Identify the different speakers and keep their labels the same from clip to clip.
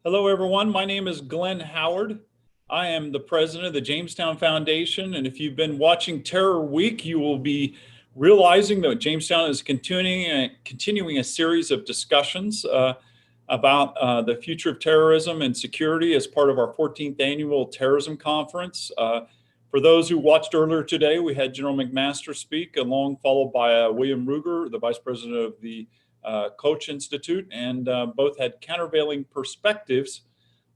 Speaker 1: Hello, everyone. My name is Glenn Howard. I am the president of the Jamestown Foundation. And if you've been watching Terror Week, you will be realizing that Jamestown is continuing a series of discussions about the future of terrorism and security as part of our 14th annual terrorism conference. For those who watched earlier today, we had General McMaster speak, followed by William Ruger, the vice president of the Koch Institute, and both had countervailing perspectives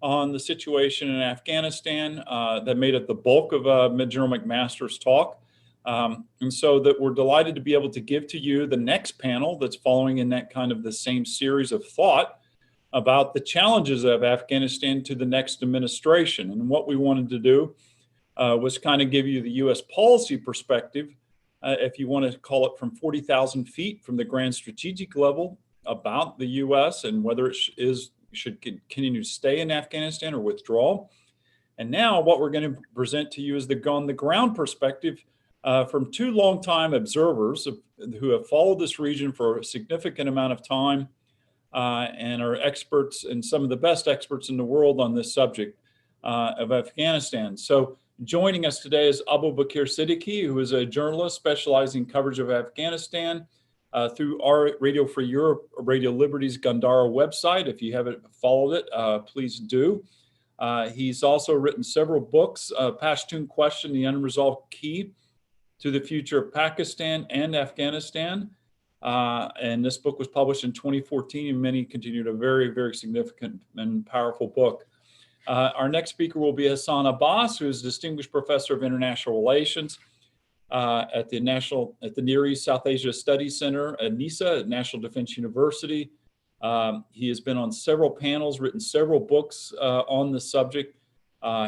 Speaker 1: on the situation in Afghanistan that made up the bulk of General McMaster's talk. And so that we're delighted to be able to give to you the next panel that's following in that kind of the same series of thought about the challenges of Afghanistan to the next administration. And what we wanted to do was kind of give you the U.S. policy perspective, if you want to call it, from 40,000 feet from the grand strategic level about the U.S. and whether it should continue to stay in Afghanistan or withdraw. And now what we're going to present to you is the on-the-ground perspective from two longtime observers who have followed this region for a significant amount of time and are experts and some of the best experts in the world on this subject of Afghanistan. So joining us today is Abubakar Siddique, who is a journalist specializing in coverage of Afghanistan through our Radio Free Europe, Radio Liberty's Gandhara website. If you haven't followed it, please do. He's also written several books, Pashtun Question, The Unresolved Key to the Future of Pakistan and Afghanistan. And this book was published in 2014, and many continued a very, very significant and powerful book. Our next speaker will be Hasan Abbas, who is Distinguished Professor of International Relations at the Near East South Asia Studies Center at NISA, at National Defense University. He has been on several panels, written several books on the subject.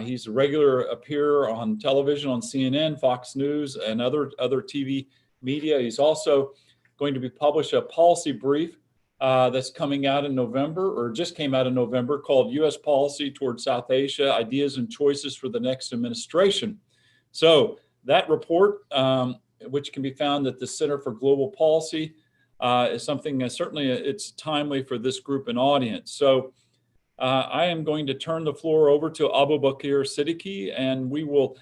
Speaker 1: He's a regular appearer on television, on CNN, Fox News, and other TV media. He's also going to be published a policy brief that's coming out in November, or just came out in November, called U.S. Policy Toward South Asia, Ideas and Choices for the Next Administration. So that report, which can be found at the Center for Global Policy, is something certainly it's timely for this group and audience. So I am going to turn the floor over to Abubakar Siddique, and we will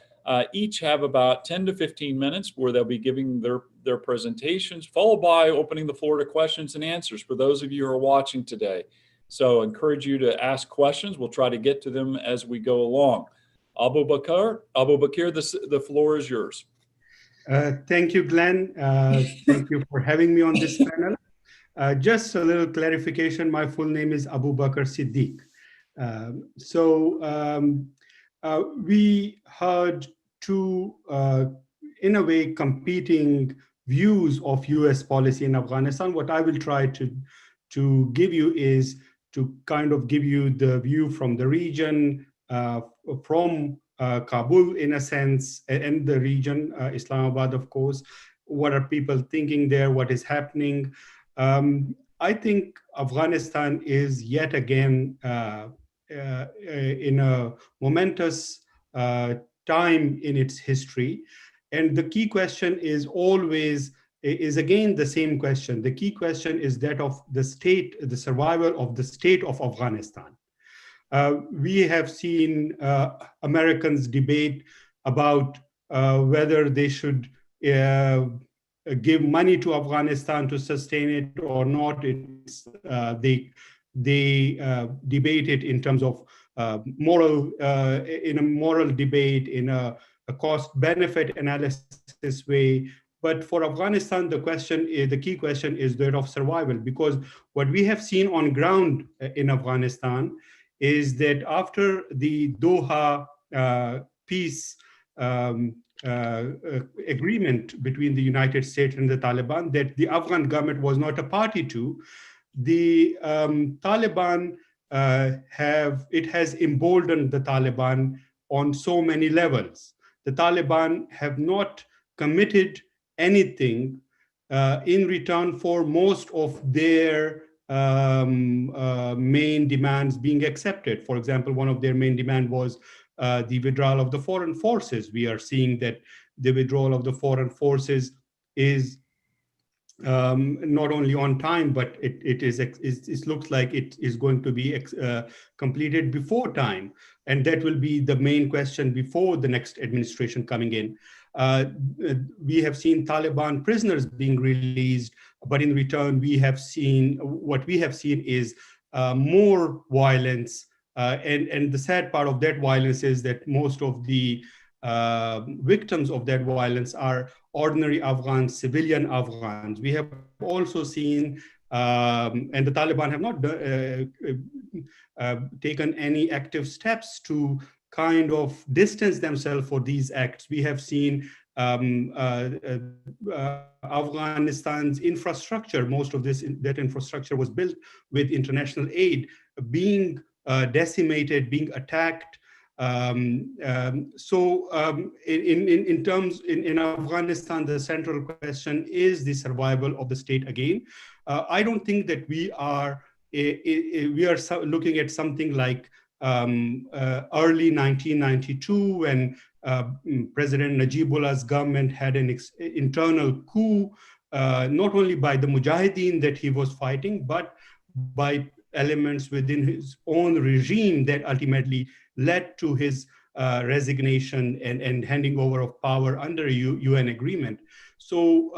Speaker 1: each have about 10 to 15 minutes where they'll be giving their presentations, followed by opening the floor to questions and answers for those of you who are watching today. So I encourage you to ask questions. We'll try to get to them as we go along. Abubakar, the floor is yours.
Speaker 2: Thank you, Glenn. Thank you for having me on this panel. Just a little clarification, my full name is Abubakar Siddique. We heard two, in a way, competing views of US policy in Afghanistan. What I will try to give you is to kind of give you the view from the region, from Kabul in a sense, and the region, Islamabad, of course. What are people thinking there? What is happening? I think Afghanistan is yet again in a momentous time in its history. And the key question is again the same question. The key question is that of the state, the survival of the state of Afghanistan. We have seen Americans debate about whether they should give money to Afghanistan to sustain it or not. They debate it in terms of in a moral debate, in a cost-benefit analysis way. But for Afghanistan, the key question is that of survival, because what we have seen on ground in Afghanistan is that after the Doha peace agreement between the United States and the Taliban, that the Afghan government was not a party to, the Taliban has emboldened the Taliban on so many levels. The Taliban have not committed anything in return for most of their main demands being accepted. For example, one of their main demand was the withdrawal of the foreign forces. We are seeing that the withdrawal of the foreign forces is not only on time, but it looks like it is going to be completed before time. And that will be the main question before the next administration coming in. We have seen Taliban prisoners being released, but in return, what we have seen is more violence. And the sad part of that violence is that most of the victims of that violence are ordinary Afghans, civilian Afghans. We have also seen, and the Taliban have not taken any active steps to kind of distance themselves for these acts. We have seen Afghanistan's infrastructure, most of that infrastructure was built with international aid, being decimated, being attacked. In Afghanistan, the central question is the survival of the state again. I don't think that we are looking at something like early 1992 when President Najibullah's government had an internal coup, not only by the Mujahideen that he was fighting, but by elements within his own regime that ultimately led to his resignation and handing over of power under a UN agreement. So,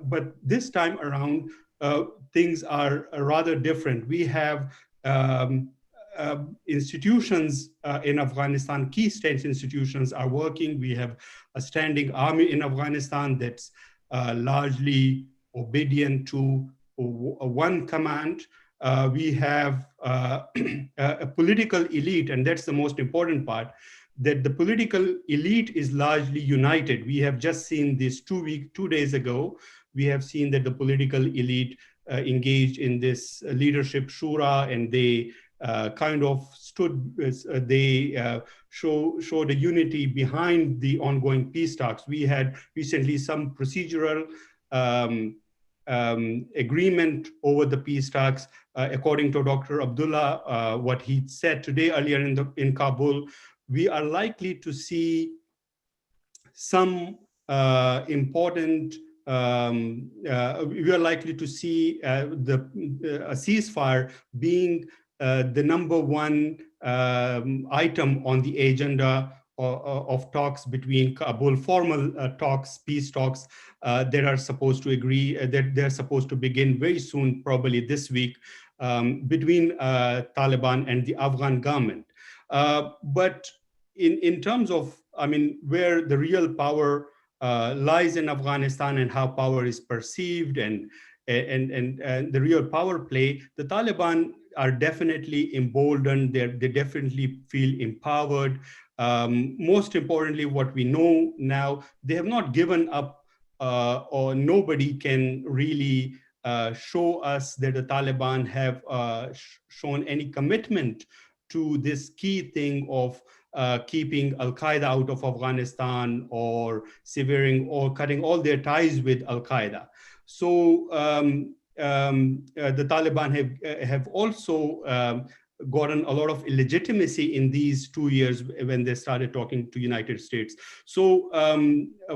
Speaker 2: but this time around, things are rather different. We have institutions in Afghanistan, key state institutions are working. We have a standing army in Afghanistan that's largely obedient to one command. We have a political elite, and that's the most important part, that the political elite is largely united. We have just seen this 2 days ago, we have seen that the political elite engaged in this leadership shura, and they kind of showed a unity behind the ongoing peace talks. We had recently some procedural agreement over the peace talks. According to Dr. Abdullah, what he said today earlier in Kabul, we are likely to see some important, we are likely to see a ceasefire being the number one item on the agenda of talks between Kabul, formal talks, peace talks that are supposed to agree, that they're supposed to begin very soon, probably this week, between Taliban and the Afghan government. But in terms of, I mean, where the real power lies in Afghanistan and how power is perceived and the real power play, the Taliban are definitely emboldened. They definitely feel empowered. Most importantly, what we know now, they have not given up, or nobody can really show us that the Taliban have shown any commitment to this key thing of keeping Al-Qaeda out of Afghanistan or severing or cutting all their ties with Al-Qaeda. So the Taliban have also gotten a lot of illegitimacy in these 2 years when they started talking to United States. So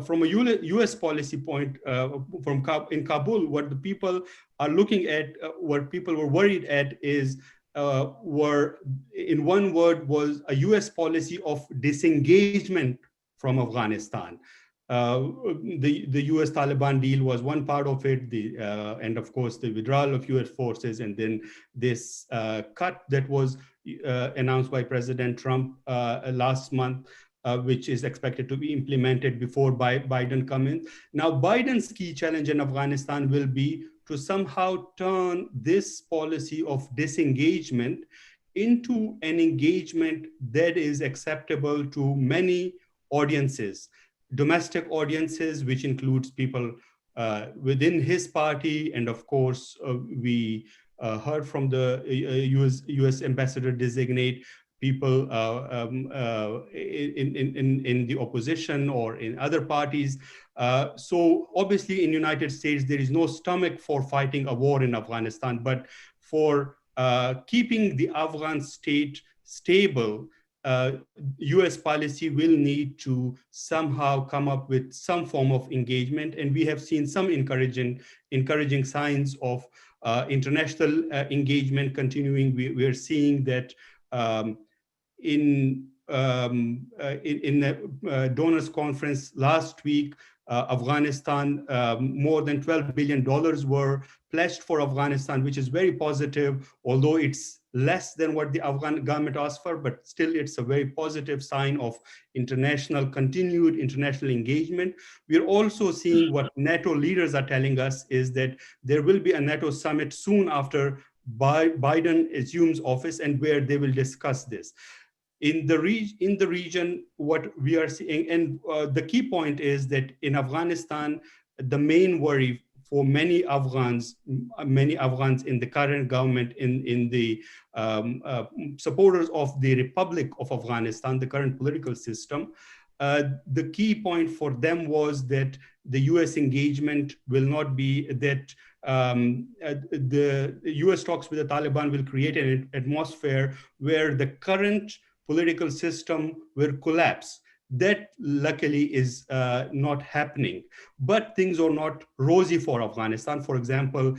Speaker 2: from a US policy point, in Kabul, what the people are looking at, what people were worried at is, in one word, was a US policy of disengagement from Afghanistan. The US Taliban deal was one part of it, and of course the withdrawal of US forces, and then this cut that was announced by President Trump last month, which is expected to be implemented before Biden comes in. Now, Biden's key challenge in Afghanistan will be to somehow turn this policy of disengagement into an engagement that is acceptable to many audiences, domestic audiences, which includes people within his party. And of course, we heard from the US ambassador designate people in the opposition or in other parties. So obviously in the United States, there is no stomach for fighting a war in Afghanistan, but for keeping the Afghan state stable, US policy will need to somehow come up with some form of engagement. And we have seen some encouraging signs of international engagement continuing. We're seeing that in the donors conference last week, Afghanistan, more than $12 billion were pledged for Afghanistan, which is very positive, although it's less than what the Afghan government asked for, but still it's a very positive sign of continued international engagement. We're also seeing what NATO leaders are telling us is that there will be a NATO summit soon after Biden assumes office, and where they will discuss this. In the region, what we are seeing, and the key point is that in Afghanistan, the main worry for many Afghans in the current government, in the supporters of the Republic of Afghanistan, the current political system, the key point for them was that the US engagement will not be that the US talks with the Taliban will create an atmosphere where the current political system will collapse. That luckily is not happening, but things are not rosy for Afghanistan. For example,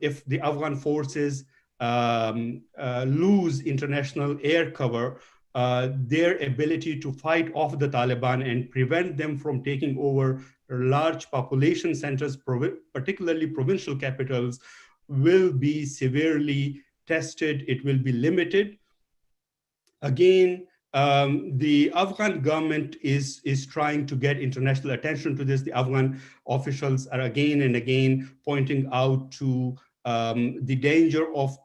Speaker 2: if the Afghan forces lose international air cover, their ability to fight off the Taliban and prevent them from taking over large population centers, particularly provincial capitals, will be severely tested. It will be limited. Again, the Afghan government is trying to get international attention to this. The Afghan officials are again and again pointing out to the danger of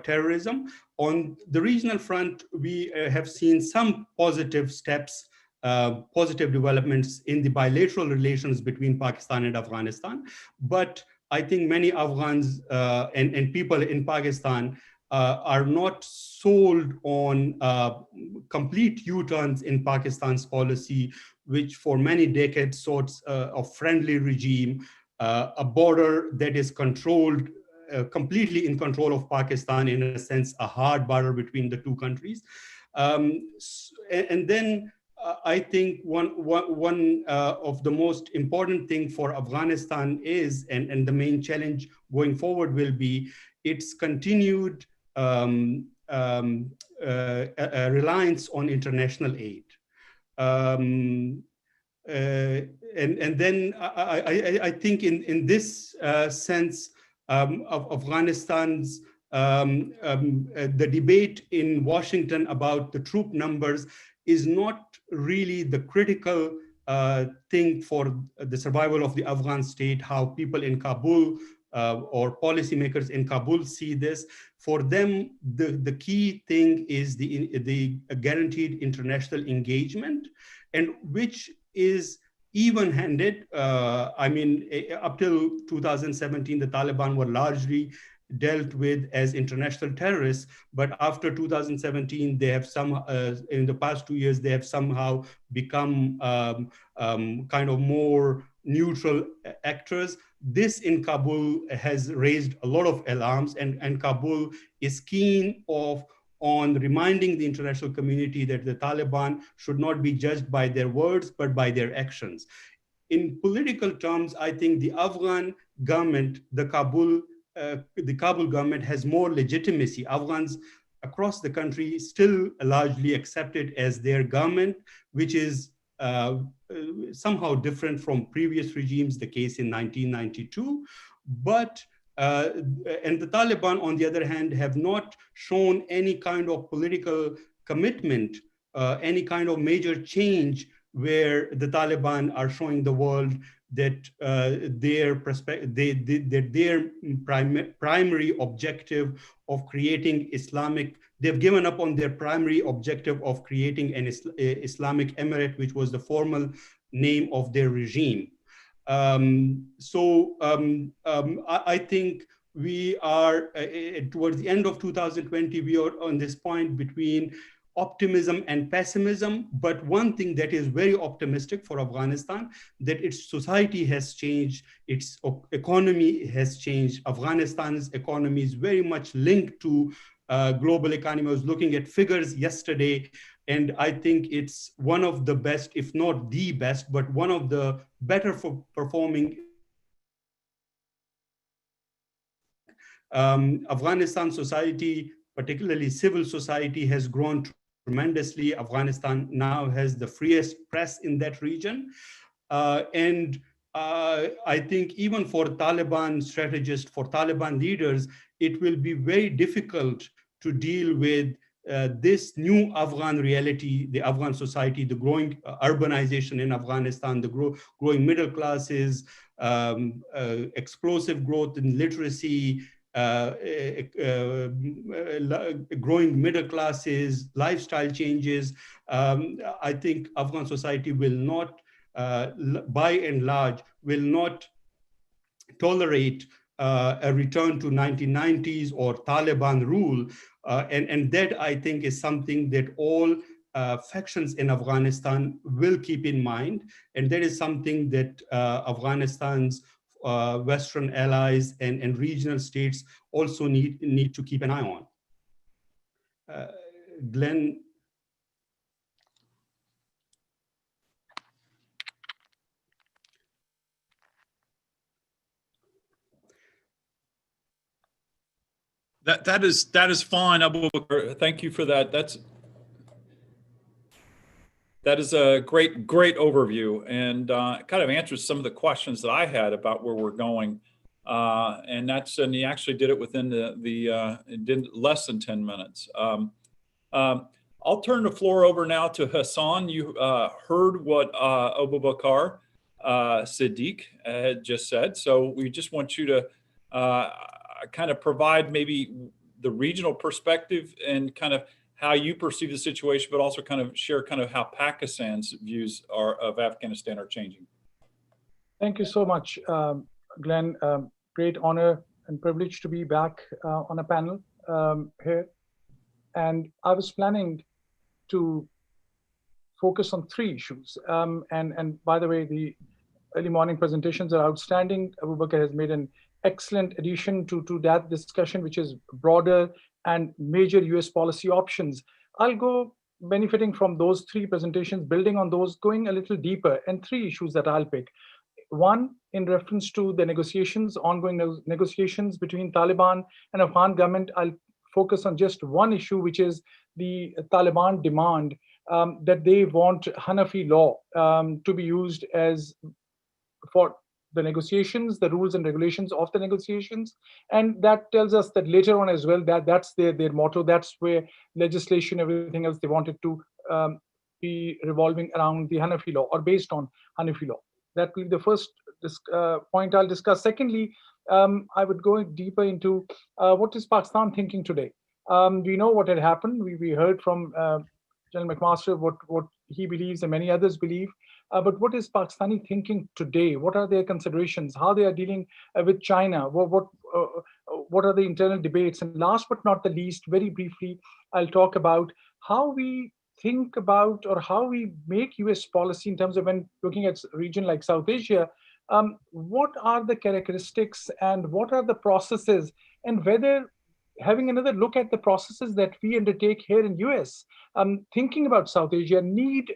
Speaker 2: terrorism. On the regional front, we have seen some positive steps, positive developments in the bilateral relations between Pakistan and Afghanistan. But I think many Afghans and people in Pakistan are not sold on complete U-turns in Pakistan's policy, which for many decades sorts a friendly regime, a border that is controlled, completely in control of Pakistan, in a sense, a hard border between the two countries. And then I think one of the most important thing for Afghanistan is, and the main challenge going forward will be, its continued reliance on international aid. And then I think in this sense of Afghanistan's, the debate in Washington about the troop numbers is not really the critical thing for the survival of the Afghan state, how people in Kabul or policymakers in Kabul see this. For them, the key thing is the guaranteed international engagement, and which is even-handed. I mean, up till 2017, the Taliban were largely dealt with as international terrorists, but after 2017, they have in the past 2 years, they have somehow become kind of more neutral actors. This in Kabul has raised a lot of alarms, and Kabul is keen on reminding the international community that the Taliban should not be judged by their words, but by their actions. In political terms, I think the Afghan government, the Kabul government has more legitimacy. Afghans across the country still largely accept it as their government, which is somehow different from previous regimes, the case in 1992. But, and the Taliban, on the other hand, have not shown any kind of political commitment, any kind of major change where the Taliban are showing the world that their primary objective of creating they've given up on their primary objective of creating an Islamic Emirate, which was the formal name of their regime. I think we are, towards the end of 2020, we are on this point between optimism and pessimism. But one thing that is very optimistic for Afghanistan, that its society has changed, its economy has changed. Afghanistan's economy is very much linked to global economy. I was looking at figures yesterday, and I think it's one of the best, if not the best, but one of the better performing. Afghanistan society, particularly civil society, has grown tremendously. Afghanistan now has the freest press in that region. I think even for Taliban strategists, for Taliban leaders, it will be very difficult to deal with this new Afghan reality, the Afghan society, the growing urbanization in Afghanistan, the growing middle classes, explosive growth in literacy, growing middle classes, lifestyle changes. I think Afghan society will not, by and large, will not tolerate a return to 1990s or Taliban rule. And that, I think, is something that all factions in Afghanistan will keep in mind. And that is something that Afghanistan's Western allies and regional states also need to keep an eye on. Glen.
Speaker 1: That is fine, Abubakar. Thank you for that. That is a great overview, and kind of answers some of the questions that I had about where we're going. And he actually did it within it did less than 10 minutes. I'll turn the floor over now to Hassan. You heard what Abubakar Siddique had just said, so we just want you to kind of provide maybe the regional perspective and kind of how you perceive the situation, but also kind of share kind of how Pakistan's views of Afghanistan are changing.
Speaker 3: Thank you so much, Glenn. Great honor and privilege to be back on a panel here. And I was planning to focus on 3 issues. And by the way, the early morning presentations are outstanding. Abubakar has made an excellent addition to that discussion, which is broader and major US policy options. I'll go benefiting from those 3 presentations, building on those, going a little deeper, and 3 issues that I'll pick. One, in reference to the negotiations, ongoing negotiations between Taliban and Afghan government. I'll focus on just one issue, which is the Taliban demand that they want Hanafi law to be used as for the negotiations, the rules and regulations of the negotiations. And that tells us that later on as well, that's their motto. That's where legislation, everything else they wanted to be revolving around the Hanafi law or based on Hanafi law. That will be the first point I'll discuss. Secondly, I would go deeper into what is Pakistan thinking today. We know what had happened. We heard from General McMaster what he believes and many others believe. But what is Pakistani thinking today? What are their considerations? How they are dealing with China? What are the internal debates? And last but not the least, very briefly, I'll talk about how we think about or how we make US policy in terms of when looking at a region like South Asia. What are the characteristics and what are the processes, and whether having another look at the processes that we undertake here in US, thinking about South Asia, need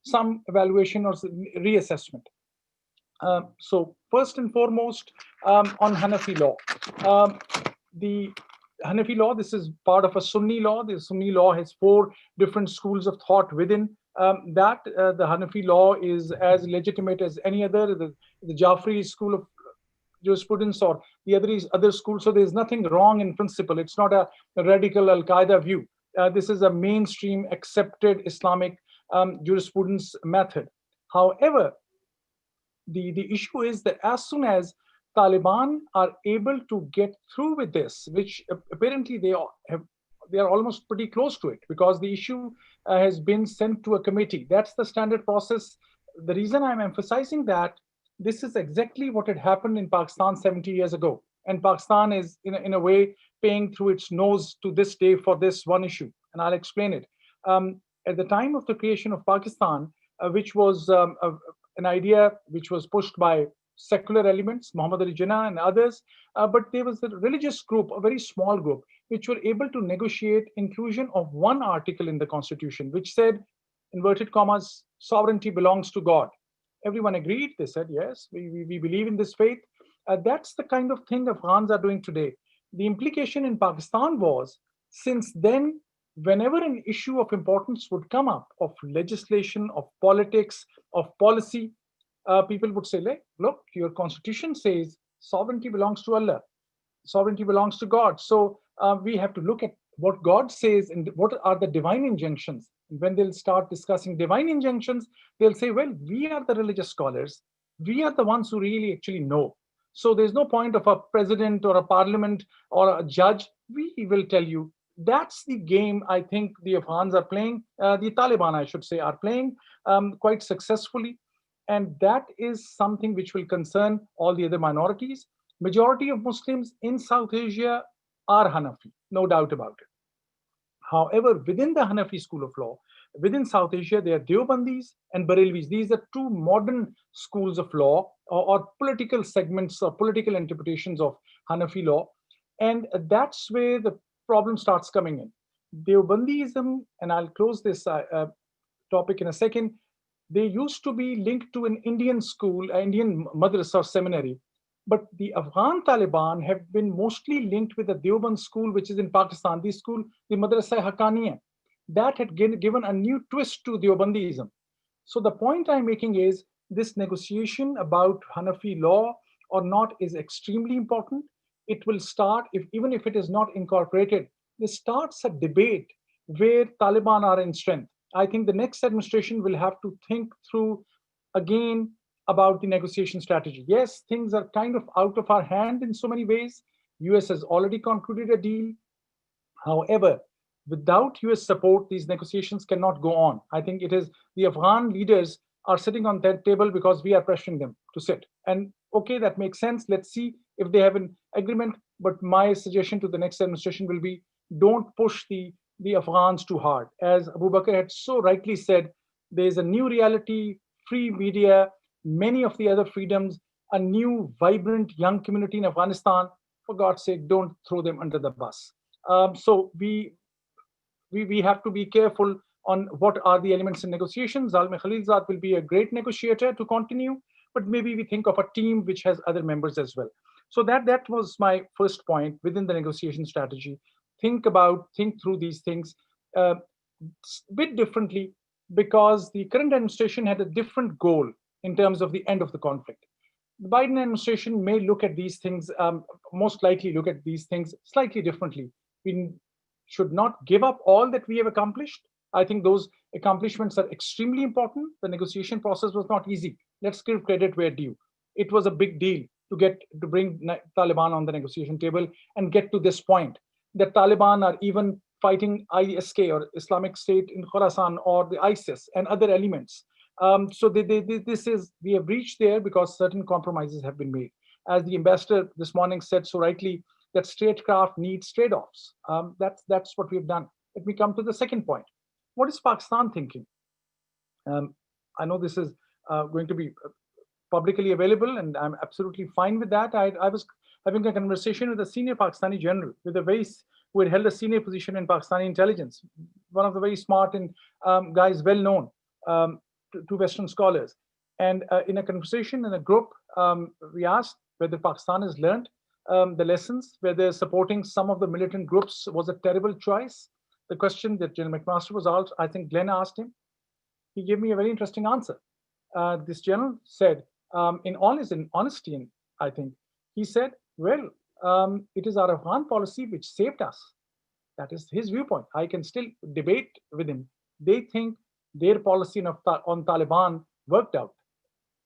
Speaker 3: some evaluation or reassessment. So first and foremost, on Hanafi law. The Hanafi law, this is part of a Sunni law. The Sunni law has 4 different schools of thought within that. The Hanafi law is as legitimate as any other. The Jafri school of jurisprudence or the other school. So there's nothing wrong in principle. It's not a radical Al-Qaeda view. This is a mainstream accepted Islamic jurisprudence method. However, the issue is that as soon as Taliban are able to get through with this, which apparently they are almost pretty close to it, because the issue has been sent to a committee. That's the standard process. The reason I'm emphasizing that, this is exactly what had happened in Pakistan 70 years ago. And Pakistan is, in a way, paying through its nose to this day for this one issue. And I'll explain it. At the time of the creation of Pakistan, which was an idea which was pushed by secular elements, Muhammad Ali Jinnah and others, but there was a religious group, a very small group. which were able to negotiate inclusion of one article in the constitution, which said, inverted commas, sovereignty belongs to God. Everyone agreed. They said, yes, we believe in this faith. That's the kind of thing Afghans are doing today. The implication in Pakistan was, since then, whenever an issue of importance would come up, of legislation, of politics, of policy, people would say, look, your constitution says sovereignty belongs to Allah, sovereignty belongs to God. So we have to look at what God says and what are the divine injunctions. When they'll start discussing divine injunctions, they'll say, well, we are the religious scholars. We are the ones who really actually know. So there's no point of a president or a parliament or a judge. We will tell you. That's the game I think the Afghans are playing, the Taliban, I should say, are playing quite successfully. And that is something which will concern all the other minorities. Majority of Muslims in South Asia are Hanafi, no doubt about it. However, within the Hanafi school of law, within South Asia, there are Deobandis and Barelvis. These are two modern schools of law or political segments or political interpretations of Hanafi law. And that's where the problem starts coming in. Deobandism, and I'll close this topic in a second, they used to be linked to an Indian school, Indian madrasa or seminary. But the Afghan Taliban have been mostly linked with the Deoband school, which is in Pakistan. The school, the Madrasa Haqqaniya, that had given a new twist to Deobandism. So the point I'm making is this negotiation about Hanafi law or not is extremely important. It will start, even if it is not incorporated, it starts a debate where Taliban are in strength. I think the next administration will have to think through again about the negotiation strategy. Yes, things are kind of out of our hand in so many ways. US has already concluded a deal. However, without US support, these negotiations cannot go on. I think it is the Afghan leaders are sitting on that table because we are pressuring them to sit. And okay, that makes sense. Let's see if they have an agreement. But my suggestion to the next administration will be, don't push the Afghans too hard. As Abubakar had so rightly said, there's a new reality, free media, many of the other freedoms, a new, vibrant, young community in Afghanistan. For God's sake, don't throw them under the bus. So we have to be careful on what are the elements in negotiations. Zalmi Khalilzad will be a great negotiator to continue, but maybe we think of a team which has other members as well. So that was my first point within the negotiation strategy. Think through these things a bit differently, because the current administration had a different goal in terms of the end of the conflict. The Biden administration may look at these things, most likely look at these things slightly differently. We should not give up all that we have accomplished. I think those accomplishments are extremely important. The negotiation process was not easy. Let's give credit where due. It was a big deal to bring Taliban on the negotiation table and get to this point. The Taliban are even fighting ISK or Islamic State in Khorasan or the ISIS and other elements. So we have reached there because certain compromises have been made. As the ambassador this morning said so rightly, that statecraft needs trade-offs. That's what we've done. Let me come to the second point. What is Pakistan thinking? I know this is going to be publicly available, and I'm absolutely fine with that. I was having a conversation with a senior Pakistani general, who had held a senior position in Pakistani intelligence, one of the very smart and guys well known to Western scholars. And in a conversation in a group, we asked whether Pakistan has learned the lessons, whether supporting some of the militant groups was a terrible choice. The question that General McMaster was asked, I think Glen asked him. He gave me a very interesting answer. This general said, in all his honesty, and I think, he said, well, it is our Afghan policy which saved us. That is his viewpoint. I can still debate with him. They think their policy on Taliban worked out.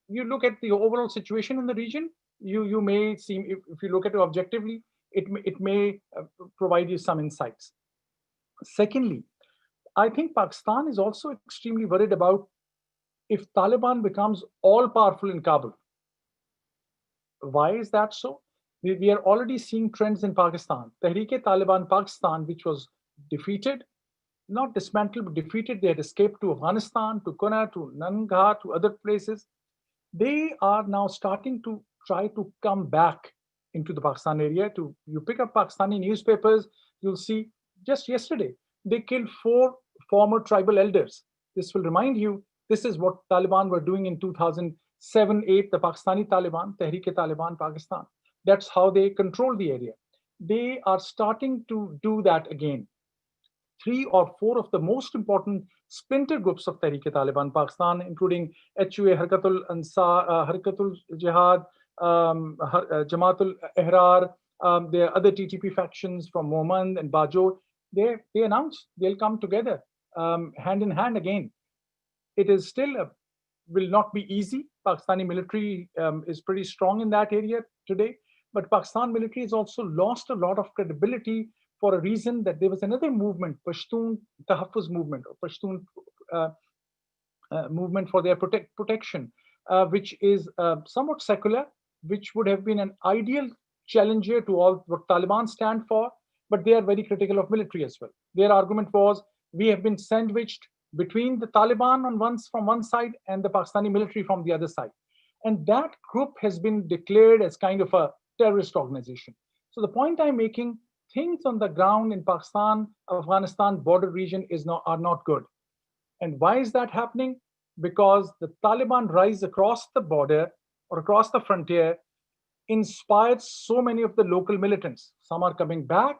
Speaker 3: You look at the overall situation in the region, you may seem, if you look at it objectively, it may provide you some insights. Secondly, I think Pakistan is also extremely worried about if Taliban becomes all-powerful in Kabul. Why is that so? We are already seeing trends in Pakistan. Tehreek-e-Taliban Pakistan, which was defeated, not dismantled, but defeated. They had escaped to Afghanistan, to Quetta, to Nangarhar, to other places. They are now starting to try to come back into the Pakistan area. You pick up Pakistani newspapers, you'll see just yesterday, they killed 4 former tribal elders. This will remind you, this is what Taliban were doing in 2007-8, the Pakistani Taliban, Tehreek-e-Taliban Pakistan. That's how they control the area. They are starting to do that again. 3 or 4 of the most important splinter groups of Tehreek-e-Taliban Pakistan, including HUA, Harkatul Ansar, Harkatul Jihad, Jamaatul Ihrar, there are other TTP factions from Mohmand and Bajo. They announced they'll come together hand in hand again. It is still will not be easy. Pakistani military is pretty strong in that area today, but Pakistan military has also lost a lot of credibility for a reason that there was another movement, Pashtun Tahaffuz movement, or Pashtun movement for their protection, which is somewhat secular, which would have been an ideal challenger to all what Taliban stand for, but they are very critical of military as well. Their argument was, we have been sandwiched between the Taliban from one side and the Pakistani military from the other side. And that group has been declared as kind of a terrorist organization. So the point I'm making, things on the ground in Pakistan, Afghanistan border region are not good. And why is that happening? Because the Taliban rise across the border or across the frontier inspired so many of the local militants. Some are coming back,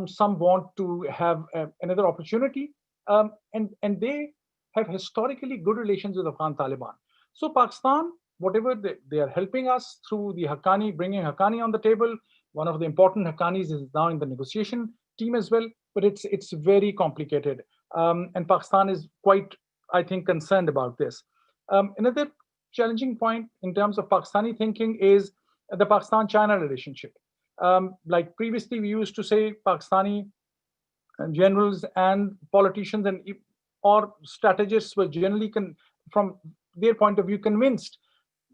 Speaker 3: some want to have another opportunity, and they have historically good relations with Afghan Taliban. So Pakistan, whatever they are helping us through the Haqqani, bringing Haqqani on the table. One of the important Haqqanis is now in the negotiation team as well, but it's very complicated. And Pakistan is quite, I think, concerned about this. Another challenging point in terms of Pakistani thinking is the Pakistan-China relationship. Like previously, we used to say Pakistani generals and politicians or strategists were generally, from their point of view, convinced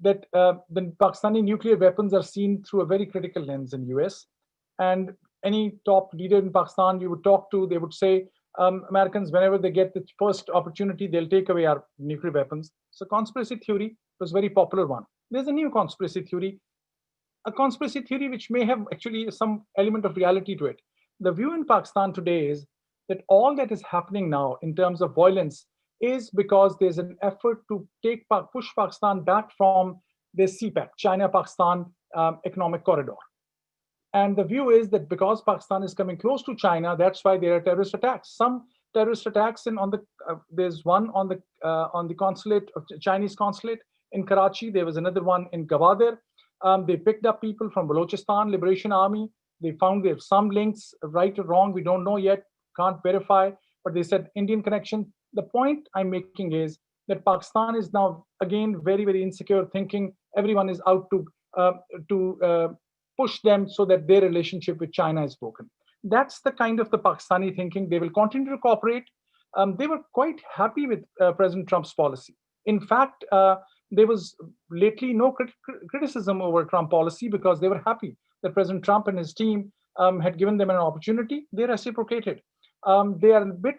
Speaker 3: that the Pakistani nuclear weapons are seen through a very critical lens in US. And any top leader in Pakistan you would talk to, they would say, Americans, whenever they get the first opportunity, they'll take away our nuclear weapons. So conspiracy theory was a very popular one. There's a new conspiracy theory, a conspiracy theory which may have actually some element of reality to it. The view in Pakistan today is that all that is happening now in terms of violence is because there's an effort to push Pakistan back from the CPEC, China-Pakistan economic corridor. And the view is that because Pakistan is coming close to China, that's why there are terrorist attacks. Some terrorist attacks there's one on the consulate, Chinese consulate in Karachi. There was another one in Gwadar. They picked up people from Balochistan Liberation Army. They found there some links, right or wrong, we don't know yet, can't verify, but they said Indian connection. The point I'm making is that Pakistan is now again very, very insecure, thinking everyone is out to push them so that their relationship with China is broken. That's the kind of the Pakistani thinking. They will continue to cooperate. They were quite happy with President Trump's policy. In fact, there was lately no criticism over Trump policy because they were happy that President Trump and his team had given them an opportunity. They reciprocated. They are a bit,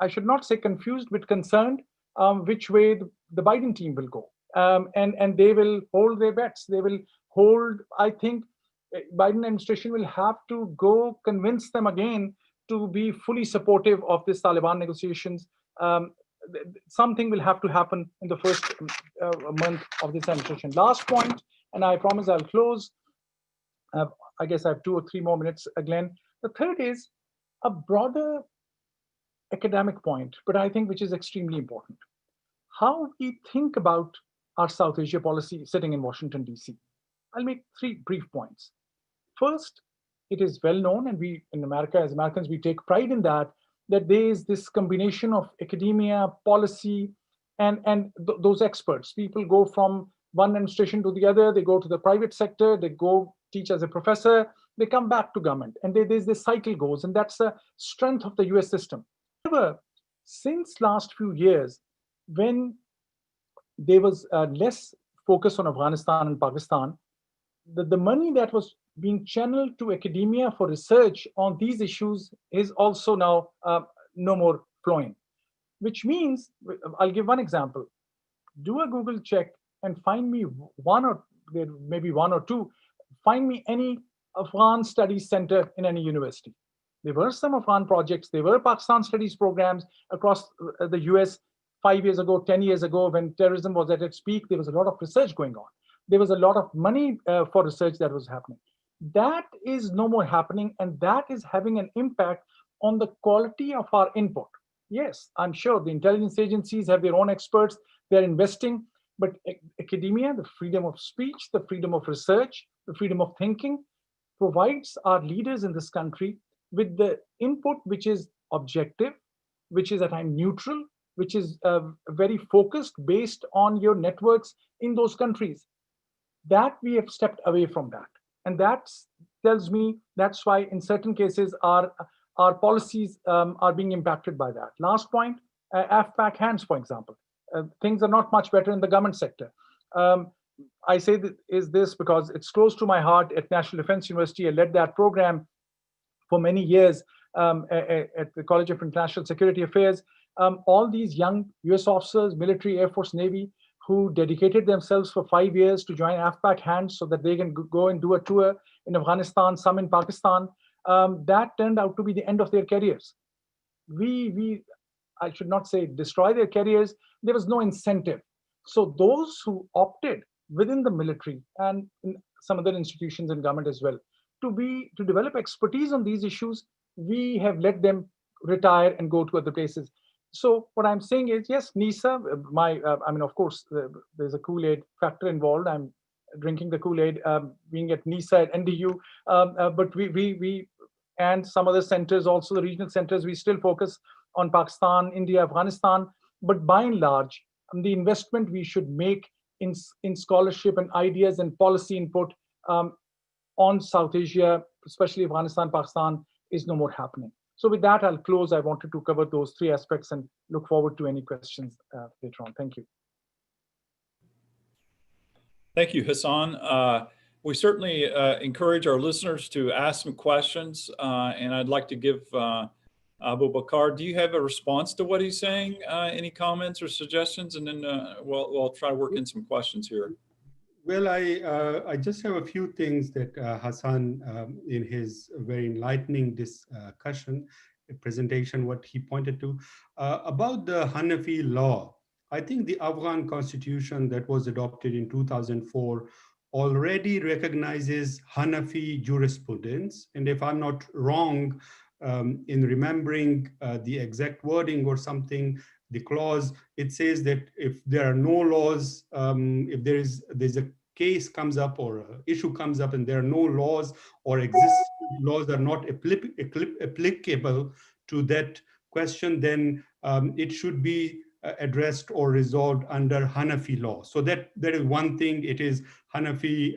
Speaker 3: I should not say confused, but concerned which way the Biden team will go. And they will hold their bets. They will hold, I think, Biden administration will have to go convince them again to be fully supportive of this Taliban negotiations. Something will have to happen in the first month of this administration. Last point, and I promise I'll close. I guess I have 2 or 3 more minutes, Glenn. The third is a broader academic point, but I think which is extremely important. How we think about our South Asia policy sitting in Washington, D.C. I'll make 3 brief points. First, it is well known, and we in America, as Americans, we take pride in that there is this combination of academia, policy, and those experts. People go from one administration to the other, they go to the private sector, they go teach as a professor, they come back to government, and there's this cycle goes, and that's the strength of the US system. However, since last few years, when there was less focus on Afghanistan and Pakistan, the money that was being channeled to academia for research on these issues is also now no more flowing, which means, I'll give one example. Do a Google check and find me one or two, find me any Afghan Studies Center in any university. There were some Afghan projects. There were Pakistan studies programs across the US 5 years ago, 10 years ago, when terrorism was at its peak. There was a lot of research going on. There was a lot of money for research that was happening. That is no more happening, and that is having an impact on the quality of our input. Yes, I'm sure the intelligence agencies have their own experts, they're investing, but academia, the freedom of speech, the freedom of research, the freedom of thinking, provides our leaders in this country with the input which is objective, which is at times neutral, which is very focused based on your networks in those countries. That we have stepped away from that. And that tells me that's why in certain cases our policies are being impacted by that. Last point, AFPAC hands, for example. Things are not much better in the government sector. I say this because it's close to my heart. At National Defense University, I led that program for many years at the College of International Security Affairs. All these young US officers, military, Air Force, Navy, who dedicated themselves for 5 years to join AFPAC hands so that they can go and do a tour in Afghanistan, some in Pakistan, that turned out to be the end of their careers. I should not say destroy their careers, there was no incentive. So those who opted within the military and in some other institutions and government as well, to develop expertise on these issues, we have let them retire and go to other places. So what I'm saying is, yes, NISA, of course, there's a Kool-Aid factor involved. I'm drinking the Kool-Aid, being at NISA at NDU, but we and some other centers, also the regional centers, we still focus on Pakistan, India, Afghanistan. But by and large, the investment we should make in scholarship and ideas and policy input on South Asia, especially Afghanistan, Pakistan, is no more happening. So with that, I'll close. I wanted to cover those 3 aspects and look forward to any questions later on. Thank you.
Speaker 1: Thank you, Hassan. We certainly encourage our listeners to ask some questions, and I'd like to give Abubakar, do you have a response to what he's saying? Any comments or suggestions? And then we'll try to work in some questions here.
Speaker 2: Well, I just have a few things that Hassan, in his very enlightening presentation, what he pointed to about the Hanafi law. I think the Afghan constitution that was adopted in 2004 already recognizes Hanafi jurisprudence. And if I'm not wrong in remembering the exact wording or something, the clause, it says that if there are no laws, if there's a case comes up or an issue comes up and there are no laws or existing laws are not applicable to that question, then it should be addressed or resolved under Hanafi law. So that is one thing. It is Hanafi,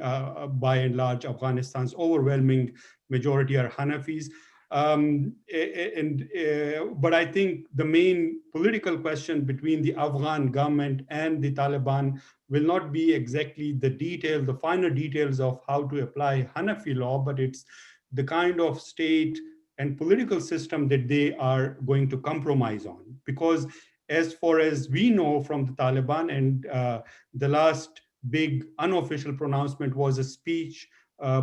Speaker 2: by and large, Afghanistan's overwhelming majority are Hanafis. But I think the main political question between the Afghan government and the Taliban will not be exactly the finer details of how to apply Hanafi law, but it's the kind of state and political system that they are going to compromise on. Because as far as we know from the Taliban, and the last big unofficial pronouncement was a speech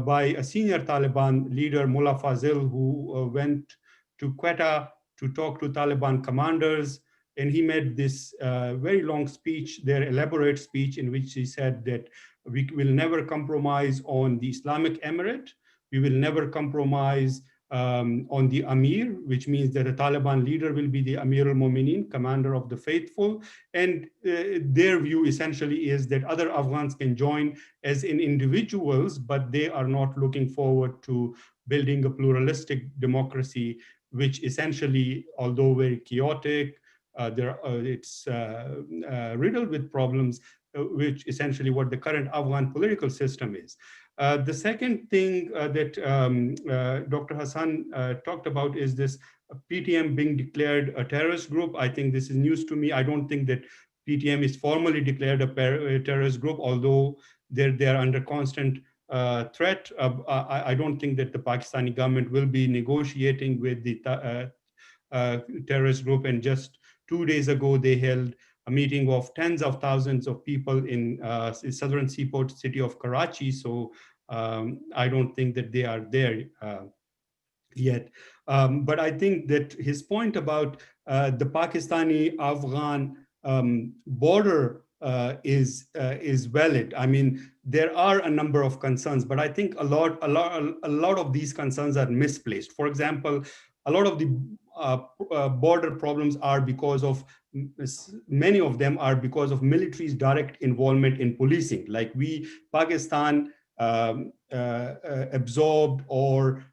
Speaker 2: by a senior Taliban leader, Mullah Fazil, who went to Quetta to talk to Taliban commanders. And he made this very long speech, their elaborate speech, in which he said that we will never compromise on the Islamic Emirate. We will never compromise on the Amir, which means that a Taliban leader will be the Amir al-Mu'minin, commander of the faithful. And their view essentially is that other Afghans can join as in individuals, but they are not looking forward to building a pluralistic democracy, which essentially, although very chaotic, it's riddled with problems, which essentially what the current Afghan political system is. The second thing that Dr. Hassan talked about is this PTM being declared a terrorist group. I think this is news to me. I don't think that PTM is formally declared a terrorist group, although they're under constant threat. I don't think that the Pakistani government will be negotiating with the terrorist group. And just 2 days ago, they held a meeting of tens of thousands of people in southern seaport city of Karachi. So I don't think that they are there yet. But I think that his point about the Pakistani-Afghan border is valid. I mean, there are a number of concerns, but I think a lot of these concerns are misplaced. For example, a lot of the border problems are because of, many of them are because of military's direct involvement in policing. Like Pakistan absorbed or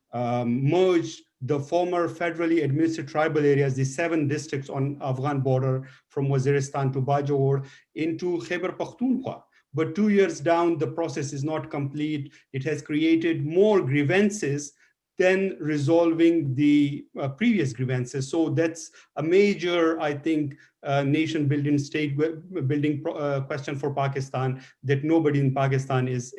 Speaker 2: merged the former federally administered tribal areas, the 7 districts on Afghan border from Waziristan to Peshawar, into Khyber Pakhtunkhwa. But 2 years down, the process is not complete. It has created more grievances than resolving the previous grievances. So that's a major, I think, nation building, state building question for Pakistan that nobody in Pakistan is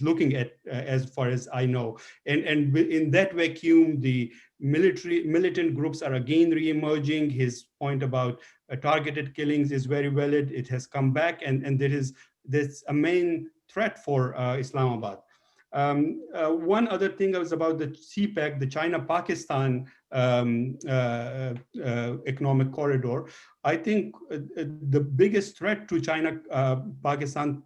Speaker 2: looking at, as far as I know. And in that vacuum, the militant groups are again re-emerging. His point about targeted killings is very valid. It has come back, and there's a main threat for Islamabad. One other thing was about the CPEC, the China-Pakistan economic corridor. I think the biggest threat to China-Pakistan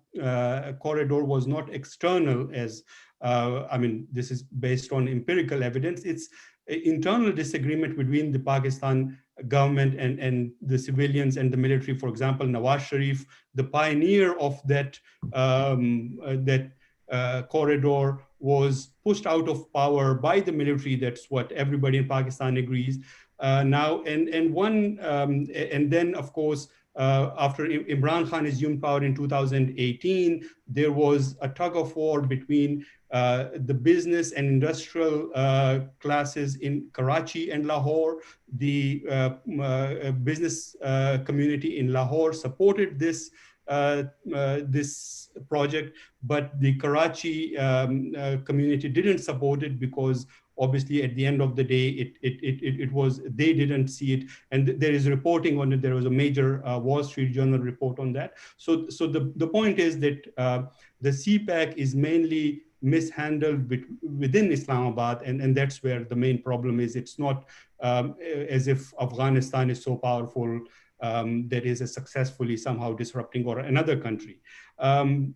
Speaker 2: corridor was not external, as I mean, this is based on empirical evidence. It's internal disagreement between the Pakistan government and the civilians and the military. For example, Nawaz Sharif, the pioneer of that corridor, was pushed out of power by the military. That's what everybody in Pakistan agrees now. And then, of course, after Imran Khan assumed power in 2018, there was a tug of war between the business and industrial classes in Karachi and Lahore. The business community in Lahore supported this project, but the Karachi community didn't support it because obviously at the end of the day, they didn't see it. And there is reporting on it. There was a major Wall Street Journal report on that. So the point is that the CPEC is mainly mishandled within Islamabad, and that's where the main problem is. It's not as if Afghanistan is so powerful that is successfully somehow disrupting or another country. And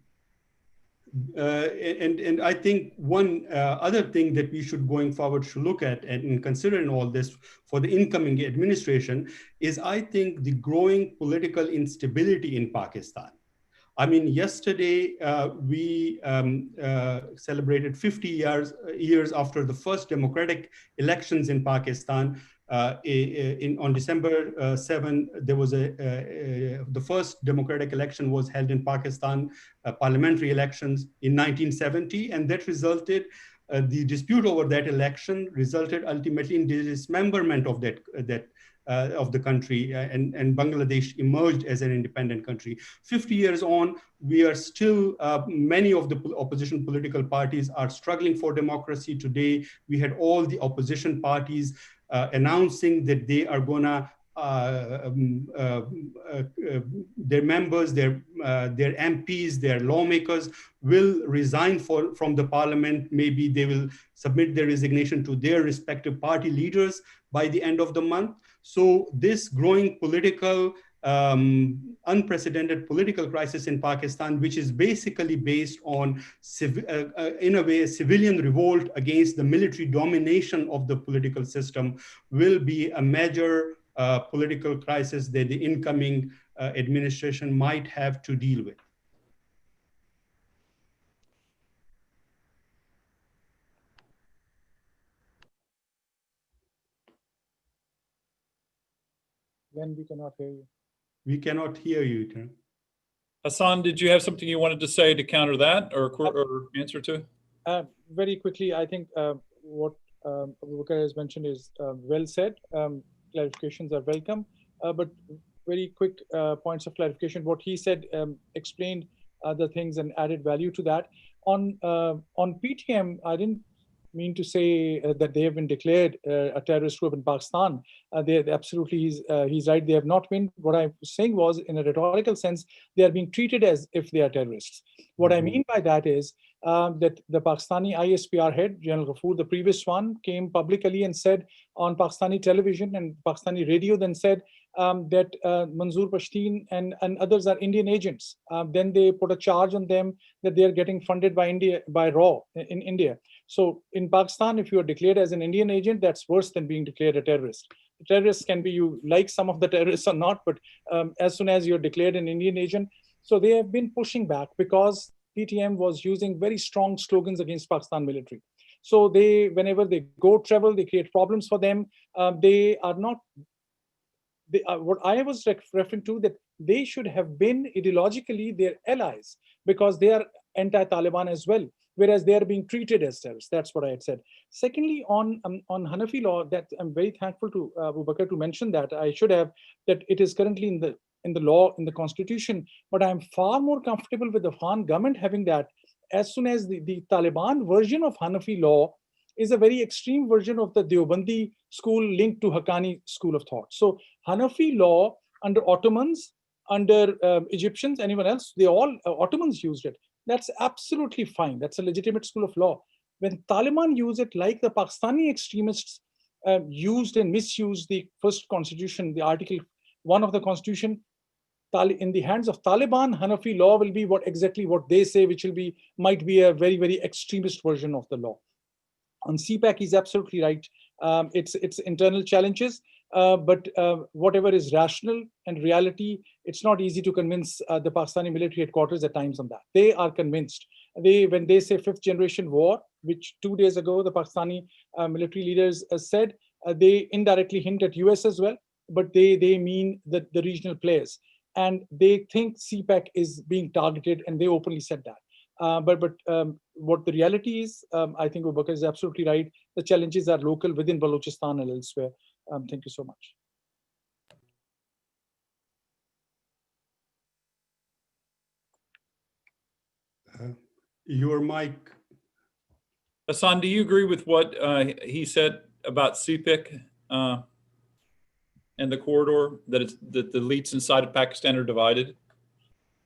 Speaker 2: I think one other thing that we should going forward should look at and consider in all this for the incoming administration is, I think, the growing political instability in Pakistan. I mean, yesterday we celebrated 50 years after the first democratic elections in Pakistan. On December 7, there was the first democratic election was held in Pakistan, parliamentary elections in 1970, and that resulted, the dispute over that election resulted ultimately in the dismemberment of of the country, and Bangladesh emerged as an independent country. 50 years on, we are still, many of the opposition political parties are struggling for democracy today. We had all the opposition parties announcing that they are gonna, their members, their MPs, their lawmakers will resign from the parliament. Maybe they will submit their resignation to their respective party leaders by the end of the month. So this growing political, unprecedented political crisis in Pakistan, which is basically based on, in a way, a civilian revolt against the military domination of the political system, will be a major political crisis that the incoming administration might have to deal with.
Speaker 3: Glenn, we cannot hear you.
Speaker 2: We cannot hear you.
Speaker 1: Hassan, did you have something you wanted to say to counter that or answer to?
Speaker 3: Very quickly, I think what Abubakar has mentioned is well said. Clarifications are welcome, but very quick points of clarification. What he said explained other things and added value to that. On PTM, I didn't mean to say that they have been declared a terrorist group in Pakistan. They absolutely, he's right, they have not been. What I was saying was, in a rhetorical sense, they are being treated as if they are terrorists. What I mean by that is that the Pakistani ISPR head, General Ghafoor, the previous one, came publicly and said on Pakistani television and Pakistani radio, then said that Manzoor Pashtun and others are Indian agents. Then they put a charge on them that they are getting funded by India, by RAW in India. So in Pakistan, if you are declared as an Indian agent, that's worse than being declared a terrorist. Terrorists can be, you like some of the terrorists or not, but as soon as you're declared an Indian agent. So they have been pushing back because PTM was using very strong slogans against Pakistan military. So they, whenever they go travel, they create problems for them. They are not, what I was referring to, that they should have been ideologically their allies because they are anti-Taliban as well, whereas they are being treated as terrorists. That's what I had said. Secondly, on Hanafi law, that I'm very thankful to Abubakar to mention that. I should have, that it is currently in the law, in the constitution, but I'm far more comfortable with the Afghan government having that. As soon as the Taliban version of Hanafi law is a very extreme version of the Deobandi school linked to Haqqani school of thought. So Hanafi law under Ottomans, under Egyptians, anyone else, they all, Ottomans used it. That's absolutely fine. That's a legitimate school of law. When Taliban use it, like the Pakistani extremists used and misused the first constitution, the Article 1 of the constitution, in the hands of Taliban, Hanafi law will be exactly what they say, which might be a very, very extremist version of the law. On CPAC, he's absolutely right. It's internal challenges, but whatever is rational and reality, it's not easy to convince the Pakistani military headquarters at times on that. They are convinced. When they say fifth generation war, which 2 days ago the Pakistani military leaders said, they indirectly hint at US as well, but they mean the regional players. And they think CPAC is being targeted, and they openly said that. But what the reality is, I think Abubakar is absolutely right. The challenges are local within Balochistan and elsewhere. Thank you so much.
Speaker 2: Your mic.
Speaker 1: Hassan, do you agree with what he said about CPIC and the corridor, that the elites inside of Pakistan are divided?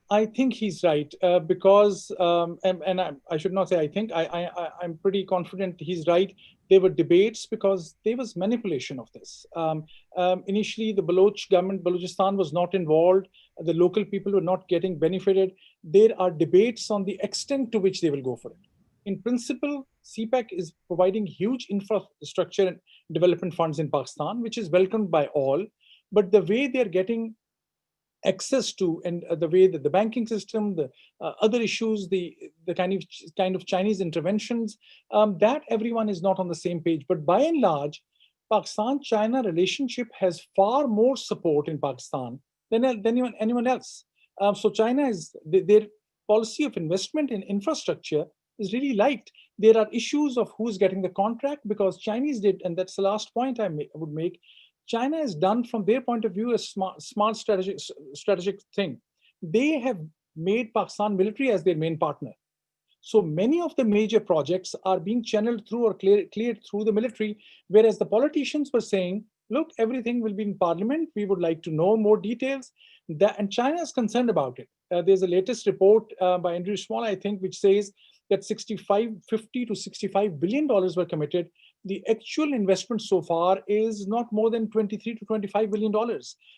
Speaker 3: I think he's right because, and I should not say I think, I'm pretty confident he's right. There were debates because there was manipulation of this. Initially, the Baloch government, Balochistan was not involved. The local people were not getting benefited. There are debates on the extent to which they will go for it. In principle, CPAC is providing huge infrastructure and development funds in Pakistan, which is welcomed by all. But the way they're getting access to, and the way that the banking system, the other issues, the kind of Chinese interventions, that everyone is not on the same page. But by and large, Pakistan-China relationship has far more support in Pakistan than anyone else. So China their policy of investment in infrastructure is really liked. There are issues of who's getting the contract because Chinese did, and that's the last point I would make. China has done, from their point of view, a smart strategic thing. They have made Pakistan military as their main partner. So many of the major projects are being channeled through or cleared through the military, whereas the politicians were saying, look, everything will be in parliament. We would like to know more details. And China is concerned about it. There's a latest report by Andrew Small, I think, which says that $50 to $65 billion were committed. The actual investment so far is not more than $23 to $25 billion,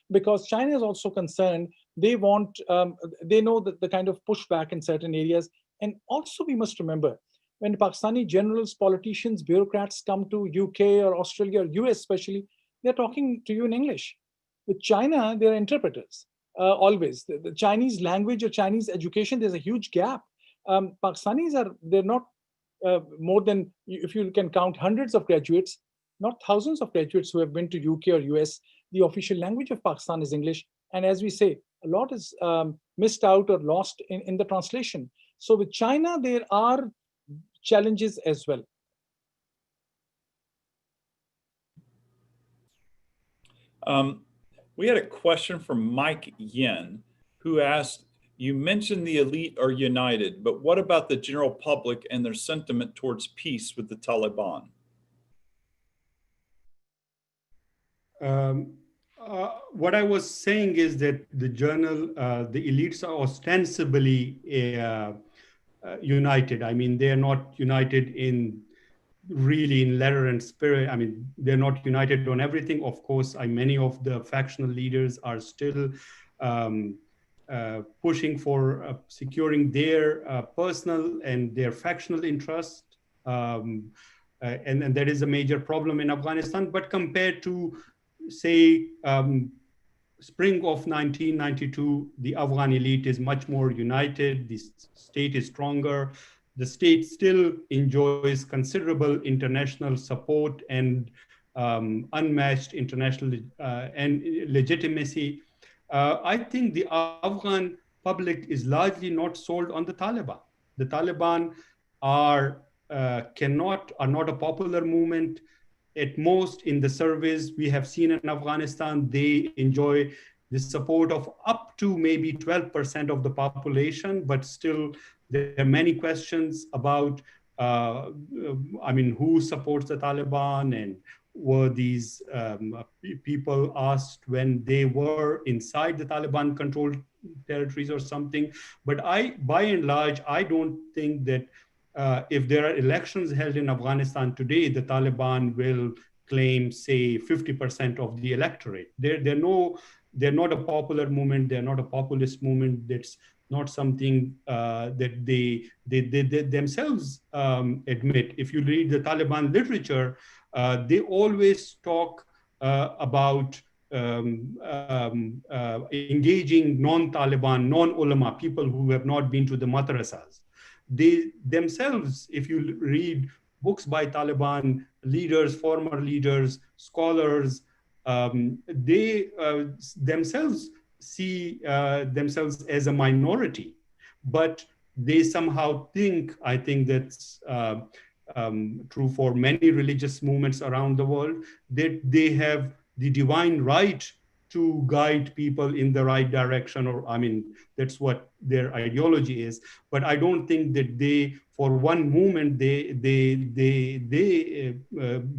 Speaker 3: because China is also concerned. They know that the kind of pushback in certain areas. And also we must remember, when Pakistani generals, politicians, bureaucrats come to UK or Australia or US especially, they're talking to you in English. With China, they're interpreters, always. The Chinese language or Chinese education, there's a huge gap. Pakistanis they're not more than, if you can count hundreds of graduates, not thousands of graduates who have been to UK or US. The official language of Pakistan is English. And as we say, a lot is missed out or lost in the translation. So with China, there are challenges as well.
Speaker 1: We had a question from Mike Yen, who asked, you mentioned the elite are united, but what about the general public and their sentiment towards peace with the Taliban?
Speaker 2: What I was saying is that the elites are ostensibly united. I mean, they're not united in really in letter and spirit. I mean, they're not united on everything. Of course, many of the factional leaders are still pushing for securing their personal and their factional interest. And that is a major problem in Afghanistan. But compared to, say, spring of 1992, the Afghan elite is much more united. The state is stronger. The state still enjoys considerable international support and unmatched international and legitimacy. I think the Afghan public is largely not sold on the Taliban. The Taliban are not a popular movement. At most, in the surveys we have seen in Afghanistan, they enjoy the support of up to maybe 12% of the population, but still there are many questions about, who supports the Taliban, and were these people asked when they were inside the Taliban-controlled territories or something. But by and large, I don't think that if there are elections held in Afghanistan today, the Taliban will claim, say, 50% of the electorate. They're not a popular movement. They're not a populist movement. That's not something that they themselves admit. If you read the Taliban literature, they always talk about engaging non-Taliban, non-ulama, people who have not been to the madrasas. They themselves, if you read books by Taliban leaders, former leaders, scholars, they themselves see themselves as a minority, but they somehow think, I think that's true for many religious movements around the world, that they have the divine right to guide people in the right direction, or that's what their ideology is. But I don't think that they, for one moment, they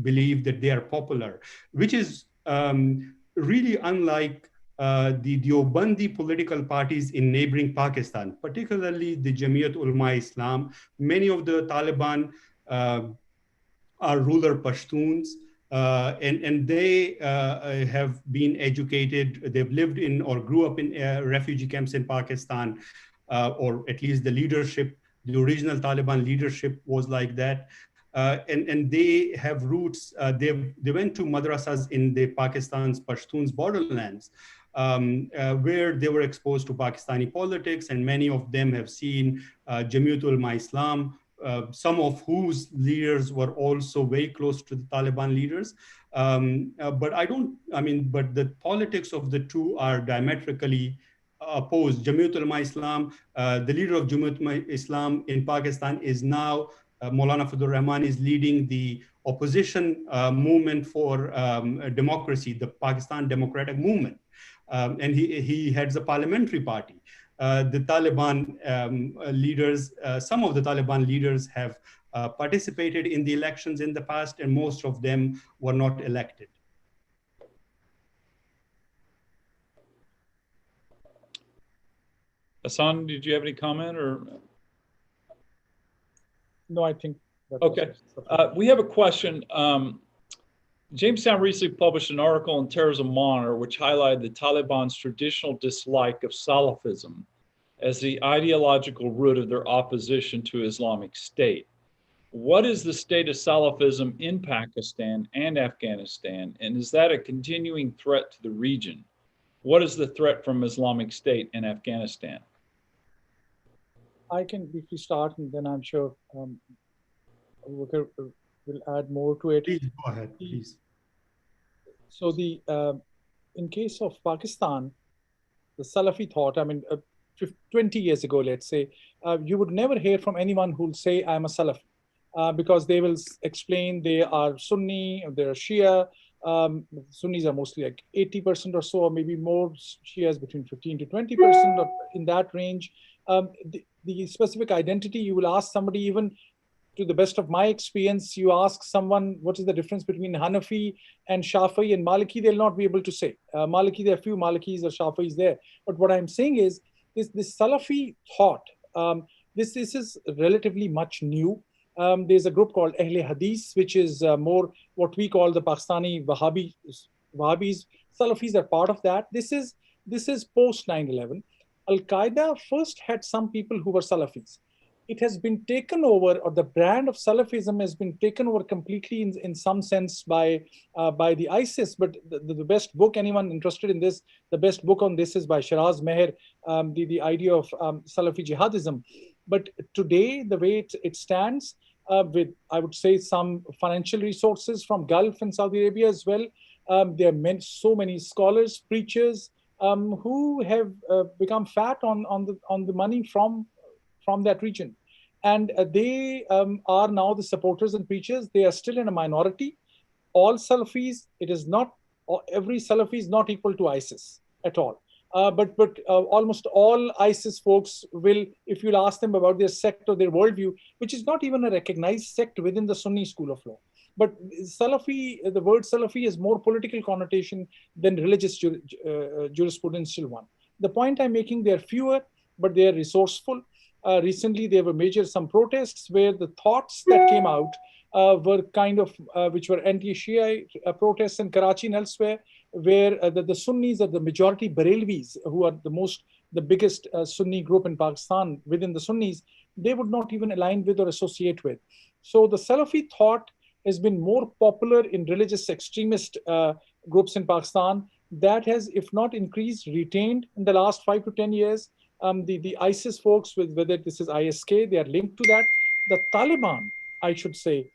Speaker 2: believe that they are popular, which is really unlike the Deobandi political parties in neighboring Pakistan, particularly the Jamiat Ulama-e-Islam. Many of the Taliban are rural Pashtuns. And they have been educated, they've lived in or grew up in refugee camps in Pakistan, or at least the leadership, the original Taliban leadership was like that. And they have roots, they went to madrasas in the Pakistan's Pashtuns borderlands, where they were exposed to Pakistani politics, and many of them have seen Jamiat Ulama-e-Islam, some of whose leaders were also very close to the Taliban leaders. But but the politics of the two are diametrically opposed. Jamiat Ulama-e-Islam, the leader of Jamiat Ulama-e-Islam in Pakistan is now, Maulana Fadhur Rahman is leading the opposition movement for democracy, the Pakistan Democratic Movement. And he heads a parliamentary party. The Taliban leaders, some of the Taliban leaders have participated in the elections in the past, and most of them were not elected.
Speaker 1: Hassan, did you have any comment or?
Speaker 3: No, I think that's
Speaker 1: okay. We have a question. Jamestown recently published an article on Terrorism Monitor, which highlighted the Taliban's traditional dislike of Salafism as the ideological root of their opposition to Islamic State. What is the state of Salafism in Pakistan and Afghanistan, and is that a continuing threat to the region? What is the threat from Islamic State in Afghanistan?
Speaker 3: I can briefly start, and then I'm sure Abubakar will add more to it.
Speaker 2: Please go ahead, please.
Speaker 3: So in case of Pakistan, the Salafi thought, 20 years ago, let's say, you would never hear from anyone who'll say, I'm a Salafi, because they will explain they are Sunni, they're Shia. Sunnis are mostly like 80% or so, or maybe more. Shias between 15 to 20%, or in that range. The specific identity, you will ask somebody, even to the best of my experience, you ask someone, what is the difference between Hanafi and Shafi'i and Maliki, they'll not be able to say. Maliki, there are few Malikis or Shafi'is there. But what I'm saying is, this Salafi thought, This is relatively much new. There's a group called Ahle Hadith, which is more what we call the Pakistani Wahhabis. Salafis are part of that. This is post 9/11. Al-Qaeda first had some people who were Salafis. It has been taken over, or the brand of Salafism has been taken over completely in some sense by the ISIS. But the best book, anyone interested in this, the best book on this is by Shiraz Meher, the idea of Salafi Jihadism. But today, the way it stands, with, I would say, some financial resources from Gulf and Saudi Arabia as well, there are so many scholars, preachers, who have become fat on the money from that region. And they are now the supporters and preachers. They are still in a minority. All Salafis, it is not, every Salafi is not equal to ISIS at all. But almost all ISIS folks will, if you'll ask them about their sect or their worldview, which is not even a recognized sect within the Sunni school of law. But Salafi, the word Salafi has more political connotation than religious jurisprudential one. The point I'm making, they're fewer, but they're resourceful. Recently, there were some protests where the thoughts that came out were kind of, which were anti-Shia protests in Karachi and elsewhere, where the Sunnis are the majority Barelvis, who are the biggest Sunni group in Pakistan within the Sunnis, they would not even align with or associate with. So the Salafi thought has been more popular in religious extremist groups in Pakistan. That has, if not increased, retained in the last 5 to 10 years. The ISIS folks, with whether this is ISK, they are linked to that. The Taliban, I should say,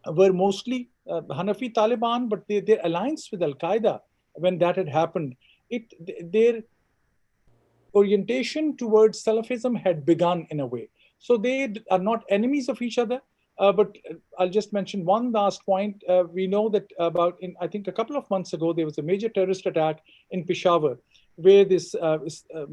Speaker 3: were mostly Hanafi Taliban, but their alliance with Al-Qaeda, when that had happened, their orientation towards Salafism had begun in a way. So they are not enemies of each other. But I'll just mention one last point. We know that I think a couple of months ago, there was a major terrorist attack in Peshawar, where this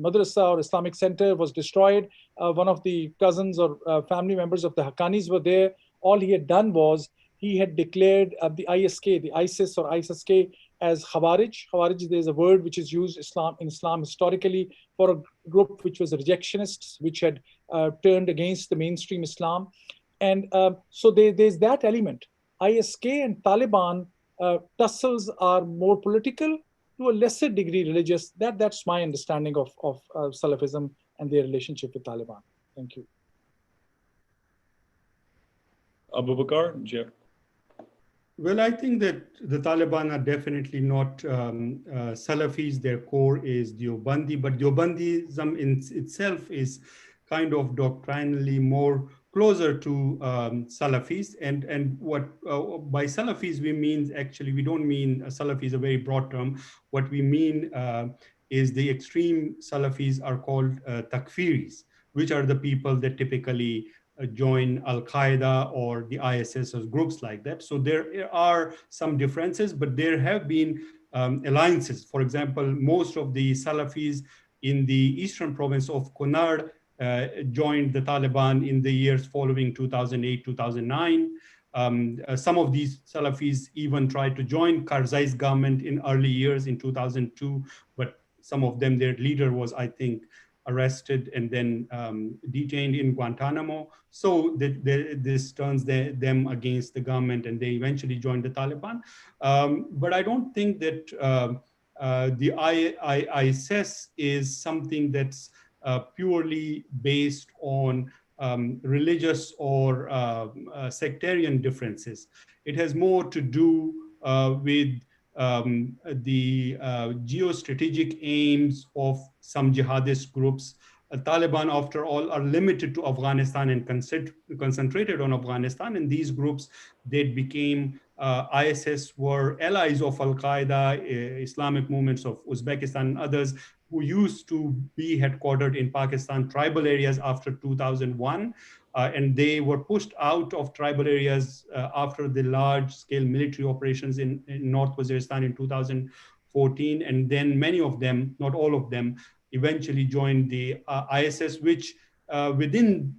Speaker 3: madrasa or Islamic center was destroyed. One of the cousins or family members of the Haqqanis were there. All he had done was he had declared the ISK, the ISIS or ISIS-K, as Khawarij. Khawarij, there's a word which is used in Islam historically for a group which was rejectionists, which had turned against the mainstream Islam. And so there's that element. ISK and Taliban tussles are more political, to a lesser degree religious. That's my understanding of Salafism and their relationship with Taliban. Thank you.
Speaker 1: Abubakar, Jeff.
Speaker 2: Well, I think that the Taliban are definitely not Salafis. Their core is Deobandi, but Deobandism in itself is kind of doctrinally more closer to Salafis. And what by Salafis we mean, actually, we don't mean Salafi is a very broad term. What we mean is the extreme Salafis are called Takfiris, which are the people that typically join Al-Qaeda or the ISS or groups like that. So there are some differences, but there have been alliances. For example, most of the Salafis in the eastern province of Kunar joined the Taliban in the years following 2008, 2009. Some of these Salafis even tried to join Karzai's government in early years in 2002, but some of them, their leader was, I think, arrested and then detained in Guantanamo. So this turns them against the government, and they eventually joined the Taliban. But I don't think that the ISIS is something that's purely based on religious or sectarian differences. It has more to do with the geostrategic aims of some jihadist groups. Taliban, after all, are limited to Afghanistan and concentrated on Afghanistan. And these groups that became ISIS were allies of Al-Qaeda, Islamic movements of Uzbekistan and others, who used to be headquartered in Pakistan tribal areas after 2001. And they were pushed out of tribal areas after the large-scale military operations in North Waziristan in 2014. And then many of them, not all of them, eventually joined the ISIS, which within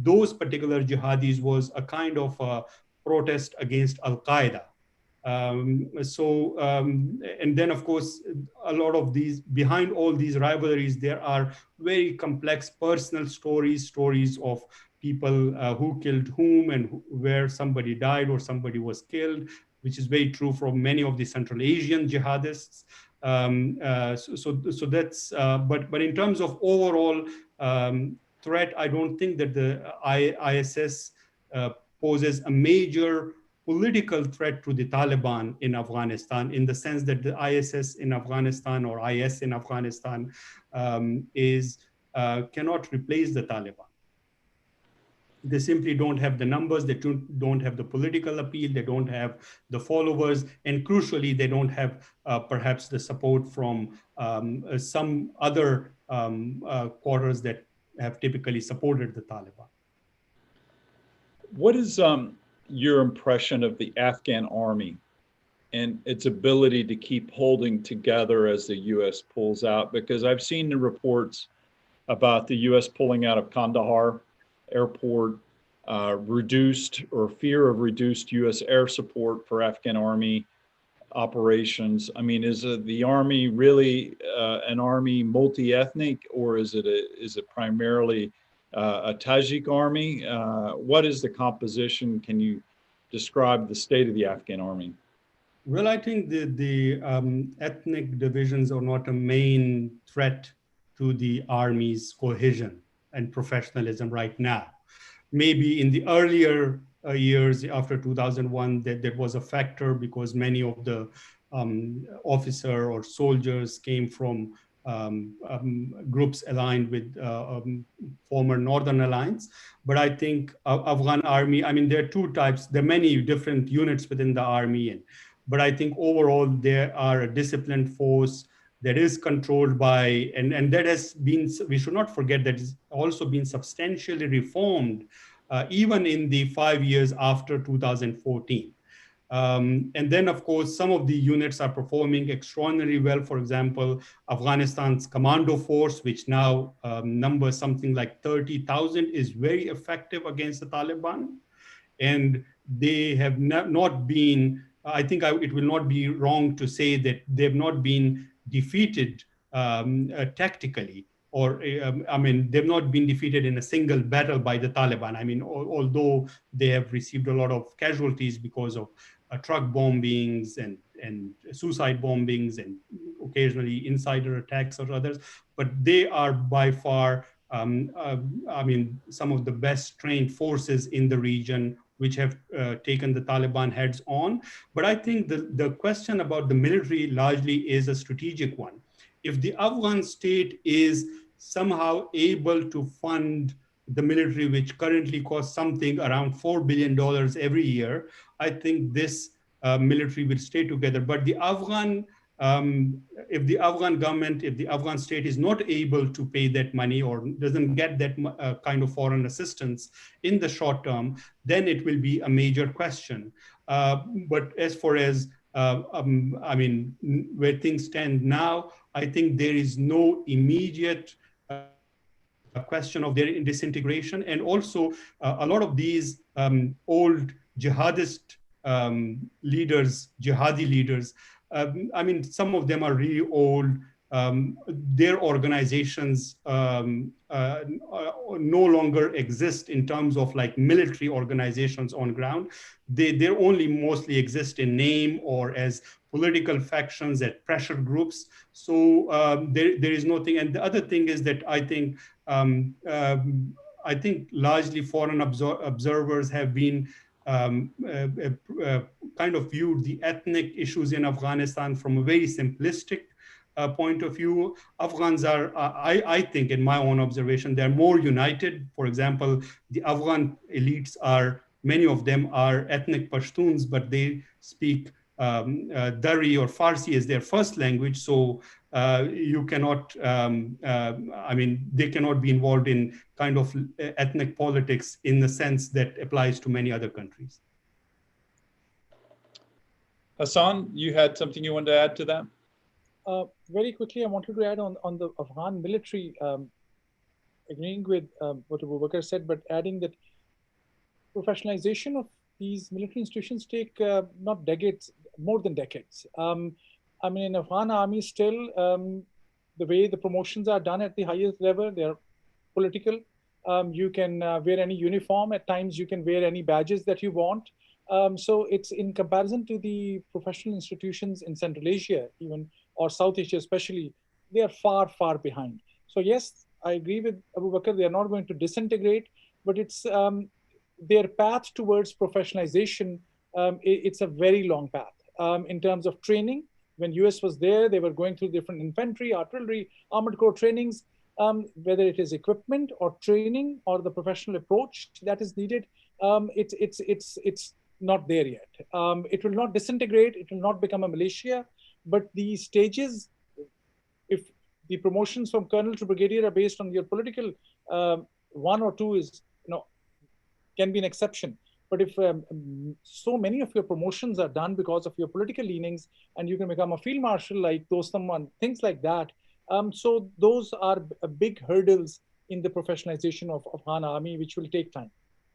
Speaker 2: those particular jihadis was a kind of protest against Al-Qaeda. And then, of course, a lot of these, behind all these rivalries, there are very complex personal stories of people who killed whom and where somebody died or somebody was killed, which is very true for many of the Central Asian jihadists. So that's, but in terms of overall threat, I don't think that the ISS poses a major political threat to the Taliban in Afghanistan, in the sense that the ISS in Afghanistan or IS in Afghanistan cannot replace the Taliban. They simply don't have the numbers, they don't have the political appeal, they don't have the followers, and crucially, they don't have perhaps the support from some other quarters that have typically supported the Taliban.
Speaker 1: What is your impression of the Afghan army and its ability to keep holding together as the U.S. pulls out? Because I've seen the reports about the U.S. pulling out of Kandahar airport, reduced or fear of reduced U.S. air support for Afghan army operations. I mean, is the army really an army multi-ethnic, or is it primarily a Tajik army? What is the composition? Can you describe the state of the Afghan army?
Speaker 2: Well, I think the ethnic divisions are not a main threat to the army's cohesion and professionalism right now. Maybe in the earlier years after 2001, that was a factor because many of the officer or soldiers came from groups aligned with former Northern Alliance. But I think Afghan army, I mean, there are two types, there are many different units within the army, but I think overall there are a disciplined force that is controlled by, and that has been, we should not forget that it's also been substantially reformed even in the 5 years after 2014. And then, of course, some of the units are performing extraordinarily well. For example, Afghanistan's commando force, which now numbers something like 30,000, is very effective against the Taliban. And they have not been, I think it will not be wrong to say that they've not been defeated tactically, or I mean, they've not been defeated in a single battle by the Taliban. I mean, although they have received a lot of casualties because of truck bombings and suicide bombings and occasionally insider attacks or others, but they are by far, I mean, some of the best trained forces in the region, which have taken the Taliban heads on. But I think the question about the military largely is a strategic one. If the Afghan state is somehow able to fund the military, which currently costs something around $4 billion every year, I think this military will stay together. But the Afghan, if the Afghan government, if the Afghan state is not able to pay that money or doesn't get that kind of foreign assistance in the short term, then it will be a major question. But as far as, I mean, where things stand now, I think there is no immediate question of their disintegration. And also a lot of these old jihadist leaders, jihadi leaders, I mean, some of them are really old. Their organizations no longer exist in terms of like military organizations on ground. They only mostly exist in name or as political factions, as pressure groups. So there is nothing. And the other thing is that I think largely foreign observers have been kind of viewed the ethnic issues in Afghanistan from a very simplistic point of view. Afghans are, I think, in my own observation, they're more united. For example, the Afghan elites are, many of them are ethnic Pashtuns, but they speak Dari or Farsi as their first language. So you cannot, I mean, they cannot be involved in kind of ethnic politics in the sense that applies to many other countries.
Speaker 1: Hassan, you had something you wanted to add to that?
Speaker 3: Very quickly, I wanted to add on the Afghan military, agreeing with what Abubakar said, but adding that professionalization of these military institutions take not decades, more than decades. I mean, in Afghan army still, the way the promotions are done at the highest level, they're political. You can wear any uniform. At times, you can wear any badges that you want. So it's in comparison to the professional institutions in Central Asia, even, or South Asia especially, they are far, far behind. So yes, I agree with Abu Bakr, they are not going to disintegrate, but it's their path towards professionalization, it's a very long path. In terms of training, when US was there, they were going through different infantry, artillery, armored corps trainings, whether it is equipment or training or the professional approach that is needed, it's not there yet. It will not disintegrate, it will not become a militia, but the stages, if the promotions from colonel to brigadier are based on your political, one or two is, can be an exception. But if so many of your promotions are done because of your political leanings, and you can become a field marshal like Dostam, things like that. So those are big hurdles in the professionalization of Afghan army, which will take time.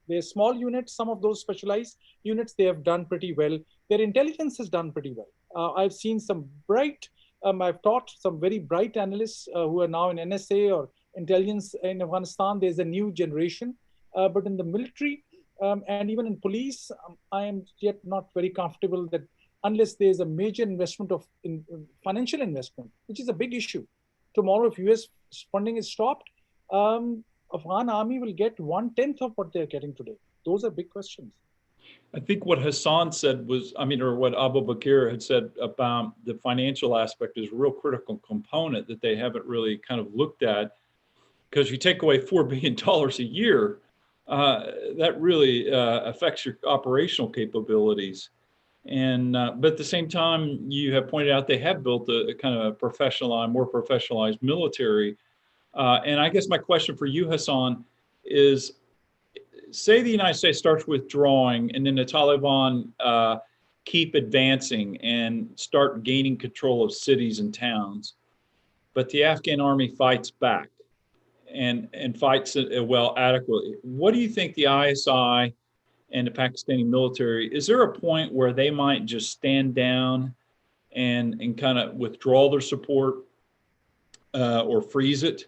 Speaker 3: They're small units, some of those specialized units, they have done pretty well. Their intelligence has done pretty well. I've seen some bright, I've taught some very bright analysts who are now in NSA or intelligence in Afghanistan. There's a new generation. But in the military and even in police, I am yet not very comfortable that unless there's a major investment of financial investment, which is a big issue. Tomorrow, if US funding is stopped, Afghan army will get 1/10 of what they're getting today. Those are big questions.
Speaker 1: I think what Hassan said was, or what Abu Bakr had said about the financial aspect is a real critical component that they haven't really kind of looked at, because you take away $4 billion a year, that really affects your operational capabilities. And but at the same time, you have pointed out they have built a kind of a more professionalized military. And I guess my question for you, Hassan, is, say the United States starts withdrawing and then the Taliban keep advancing and start gaining control of cities and towns, but the Afghan army fights back and fights well adequately. What do you think the ISI and the Pakistani military, is there a point where they might just stand down and kind of withdraw their support or freeze it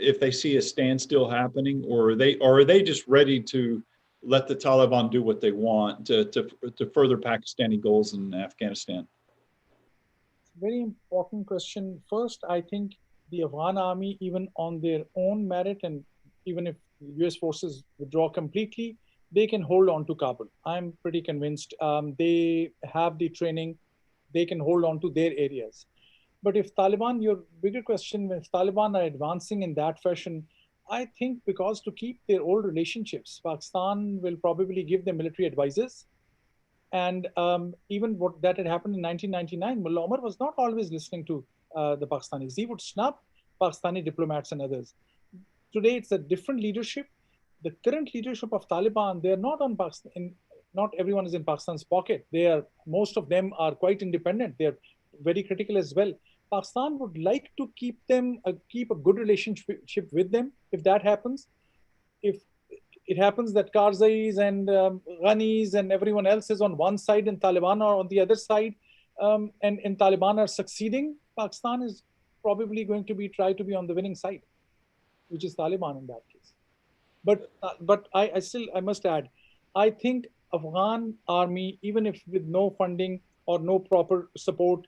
Speaker 1: if they see a standstill happening, or are they just ready to let the Taliban do what they want to further Pakistani goals in Afghanistan?
Speaker 3: It's a very important question. First, I think the Afghan army, even on their own merit, and even if US forces withdraw completely, they can hold on to Kabul. I'm pretty convinced. They have the training, they can hold on to their areas. But if Taliban, your bigger question, if Taliban are advancing in that fashion, I think because to keep their old relationships, Pakistan will probably give them military advisors. And even what that had happened in 1999, Mullah Omar was not always listening to the Pakistanis. He would snub Pakistani diplomats and others. Today, it's a different leadership. The current leadership of Taliban, they're not on Pakistan. Not everyone is in Pakistan's pocket. Most of them are quite independent. They're very critical as well. Pakistan would like to keep a good relationship with them. If that happens, if it happens that Karzais and Ghanis and everyone else is on one side and Taliban are on the other side, and Taliban are succeeding, Pakistan is probably going to try to be on the winning side, which is Taliban in that case. But I must add, I think Afghan army, even if with no funding or no proper support,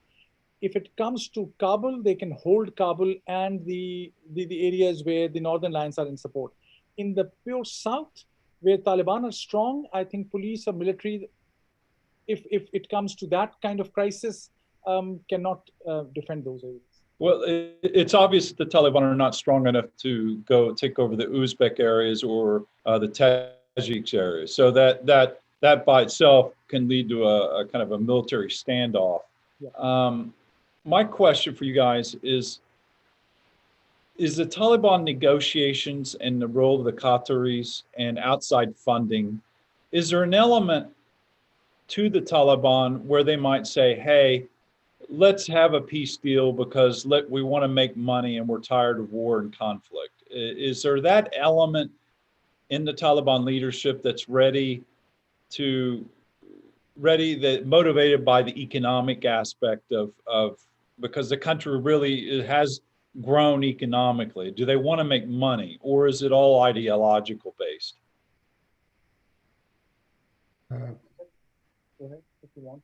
Speaker 3: if it comes to Kabul, they can hold Kabul and the areas where the northern lines are in support. In the pure south, where Taliban are strong, I think police or military, if it comes to that kind of crisis, cannot defend those areas.
Speaker 1: Well, it's obvious that the Taliban are not strong enough to go take over the Uzbek areas or the Tajik areas. So that by itself can lead to a kind of a military standoff. Yeah. My question for you guys is the Taliban negotiations and the role of the Qataris and outside funding, is there an element to the Taliban where they might say, hey, let's have a peace deal because we want to make money and we're tired of war and conflict? Is there that element in the Taliban leadership that's ready to ready, that motivated by the economic aspect of because the country really it has grown economically? Do they want to make money, or is it all ideological based?
Speaker 3: Go ahead if you want.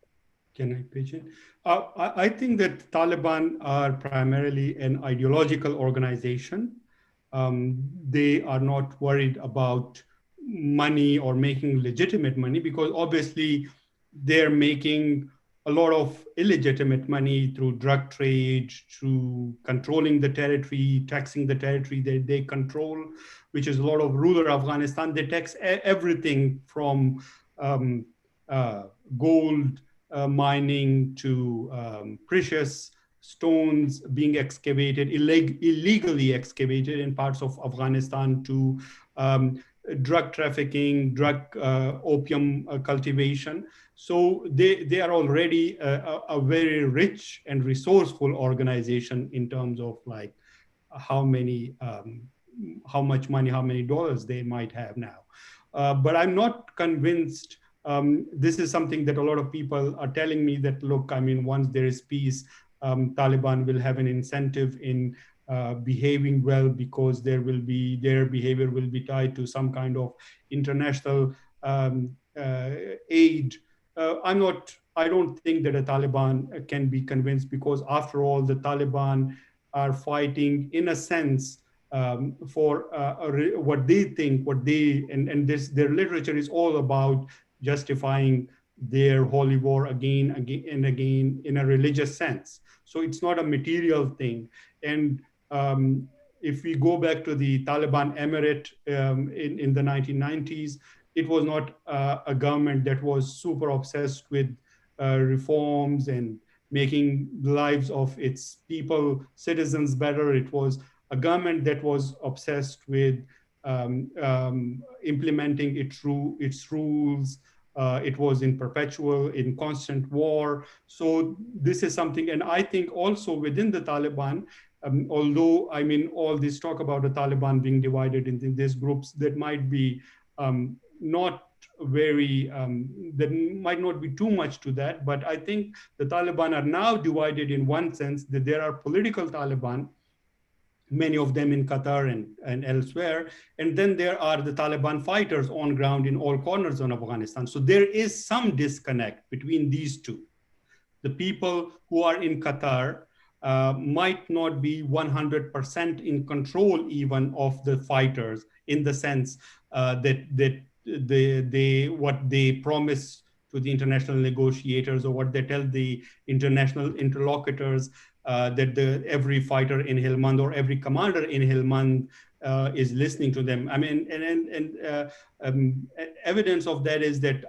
Speaker 2: Can I pitch in? I think that Taliban are primarily an ideological organization. They are not worried about money or making legitimate money, because obviously they're making a lot of illegitimate money through drug trade, through controlling the territory, taxing the territory that they control, which is a lot of rural Afghanistan. They tax everything from gold mining to precious stones being excavated, illegally excavated in parts of Afghanistan, to drug trafficking, opium cultivation. So they are already a very rich and resourceful organization in terms of like how much money, how many dollars they might have now. But I'm not convinced. This is something that a lot of people are telling me that, look, I mean, once there is peace, Taliban will have an incentive in behaving well, because their behavior will be tied to some kind of international aid. I don't think that a Taliban can be convinced, because after all, the Taliban are fighting in a sense for what they think, their literature is all about justifying their holy war again and again in a religious sense. So it's not a material thing. And if we go back to the Taliban Emirate in the 1990s, it was not a government that was super obsessed with reforms and making the lives of its people, citizens, better. It was a government that was obsessed with implementing its rules. It was in constant war. So this is something, and I think also within the Taliban, although I mean all this talk about the Taliban being divided into these groups, that might be not very, there might not be too much to that, but I think the Taliban are now divided in one sense, that there are political Taliban, many of them in Qatar and elsewhere. And then there are the Taliban fighters on ground in all corners of Afghanistan. So there is some disconnect between these two. The people who are in Qatar might not be 100% in control even of the fighters, in the sense that what they promise to the international negotiators, or what they tell the international interlocutors, that every fighter in Helmand or every commander in Helmand is listening to them. I mean, evidence of that is that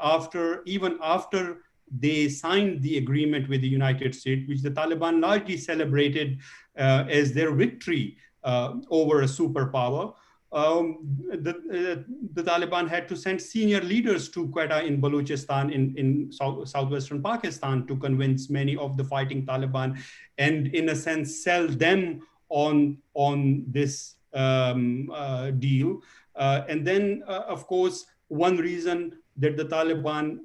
Speaker 2: even after they signed the agreement with the United States, which the Taliban largely celebrated as their victory over a superpower, the Taliban had to send senior leaders to Quetta in Balochistan in southwestern Pakistan to convince many of the fighting Taliban, and in a sense sell them on this deal. And then, of course, one reason that the Taliban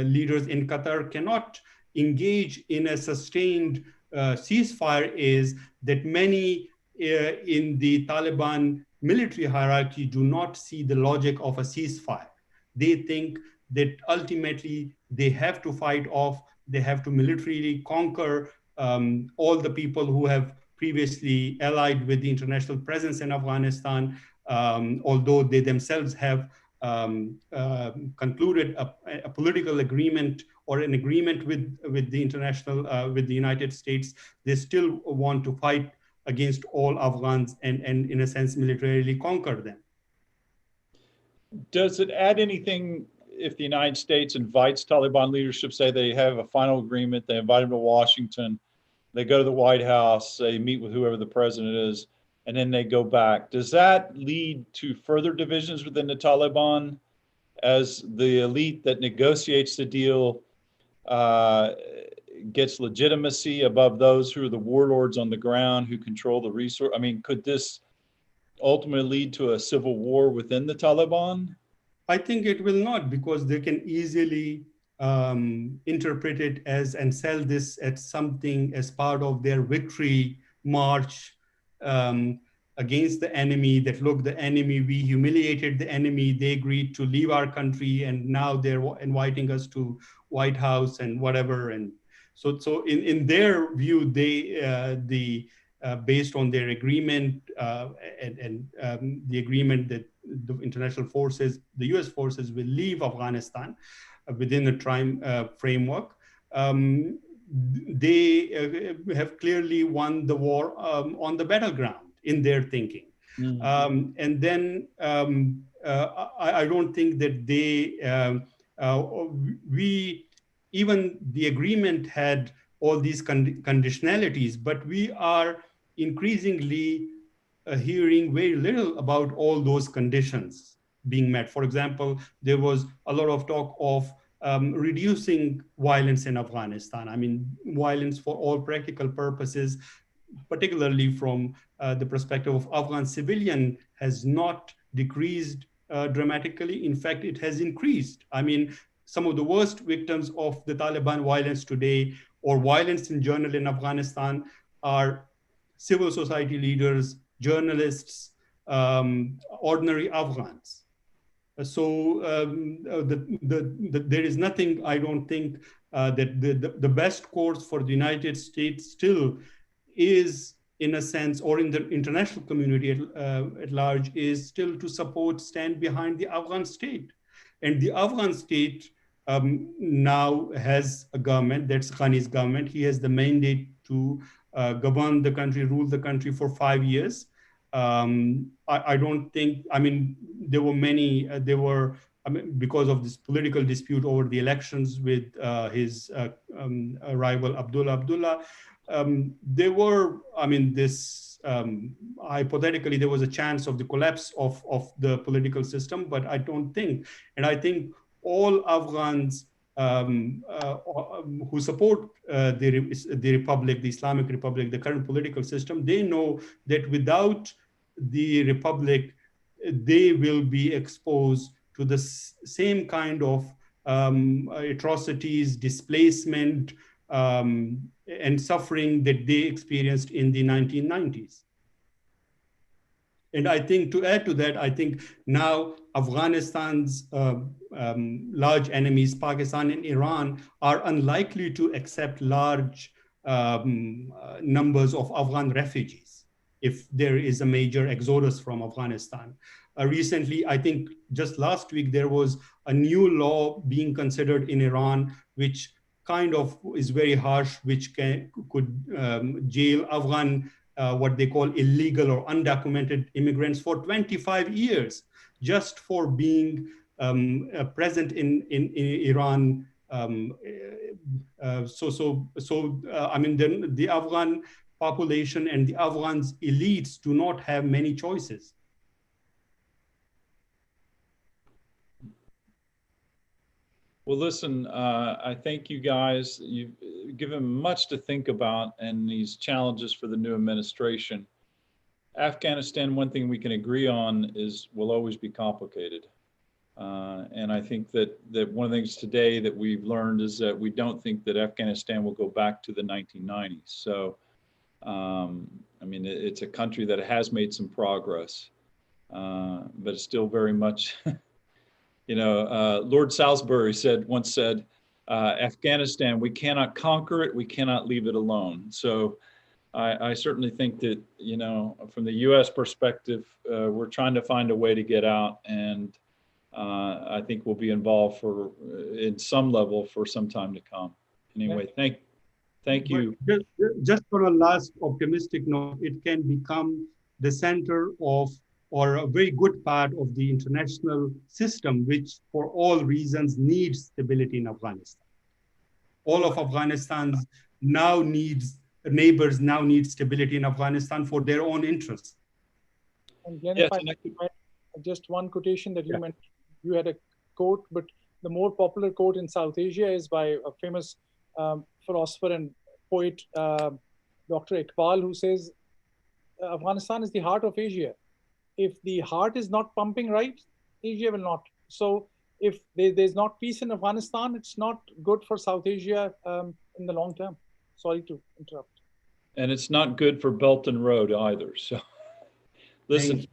Speaker 2: leaders in Qatar cannot engage in a sustained ceasefire is that many in the Taliban military hierarchy do not see the logic of a ceasefire. They think that ultimately they have to fight off, they have to militarily conquer all the people who have previously allied with the international presence in Afghanistan, although they themselves have concluded a political agreement or an agreement with the international, with the United States. They still want to fight against all Afghans and in a sense militarily conquer them.
Speaker 1: Does it add anything if the United States invites Taliban leadership, say they have a final agreement, they invite them to Washington, they go to the White House, they meet with whoever the president is, and then they go back? Does that lead to further divisions within the Taliban as the elite that negotiates the deal gets legitimacy above those who are the warlords on the ground who control the resource? I mean, could this ultimately lead to a civil war within the Taliban?
Speaker 2: I think it will not, because they can easily interpret it as and sell this as something as part of their victory march against the enemy, that look, the enemy, we humiliated the enemy, they agreed to leave our country, and now they're inviting us to White House and whatever. And so in their view, they based on their agreement and the agreement that the international forces, the US forces will leave Afghanistan within a time framework. They have clearly won the war on the battleground in their thinking. And then I don't think that even the agreement had all these conditionalities, but we are increasingly hearing very little about all those conditions being met. For example, there was a lot of talk of reducing violence in Afghanistan. I mean, violence for all practical purposes, particularly from the perspective of Afghan civilian, has not decreased dramatically. In fact, it has increased. I mean, some of the worst victims of the Taliban violence today, or violence in general in Afghanistan, are civil society leaders, journalists, ordinary Afghans. So there is nothing, I don't think, that the best course for the United States still is, in a sense, or in the international community at large, is still to support, stand behind the Afghan state. And the Afghan state now has a government, that's Ghani's government. He has the mandate to govern the country, rule the country for 5 years. I don't think, I mean, there were many, because of this political dispute over the elections with his rival Abdullah, there were, I mean, this, hypothetically, there was a chance of the collapse of the political system, but I don't think, and I think all Afghans who support the republic, the Islamic Republic, the current political system, they know that without the republic, they will be exposed to the same kind of atrocities, displacement, and suffering that they experienced in the 1990s. And I think, to add to that, I think now Afghanistan's large enemies, Pakistan and Iran, are unlikely to accept large numbers of Afghan refugees if there is a major exodus from Afghanistan. Recently, I think just last week, there was a new law being considered in Iran, which kind of is very harsh, which could jail Afghan what they call illegal or undocumented immigrants for 25 years, just for being present in Iran. I mean, the Afghan population and the Afghans elites do not have many choices.
Speaker 1: Well, listen, I thank you guys. You've given much to think about and these challenges for the new administration. Afghanistan, one thing we can agree on is will always be complicated. And I think that one of the things today that we've learned is that we don't think that Afghanistan will go back to the 1990s. So, I mean, it's a country that has made some progress, but it's still very much you know, Lord Salisbury once said, Afghanistan, we cannot conquer it, we cannot leave it alone. So I certainly think that, you know, from the US perspective, we're trying to find a way to get out, and I think we'll be involved in some level for some time to come. Anyway, thank you.
Speaker 2: Just for a last optimistic note, it can become the center of, or a very good part of, the international system, which for all reasons needs stability in Afghanistan. All of Afghanistan's neighbors now need stability in Afghanistan for their own interests.
Speaker 3: And Glen,
Speaker 1: Yes,
Speaker 3: if I just one quotation that you mentioned, you had a quote, but the more popular quote in South Asia is by a famous philosopher and poet, Dr. Iqbal, who says, Afghanistan is the heart of Asia. If the heart is not pumping right, Asia will not So if there's not peace in Afghanistan, it's not good for South Asia in the long term. Sorry to interrupt.
Speaker 1: And it's not good for Belt and Road either. So listen,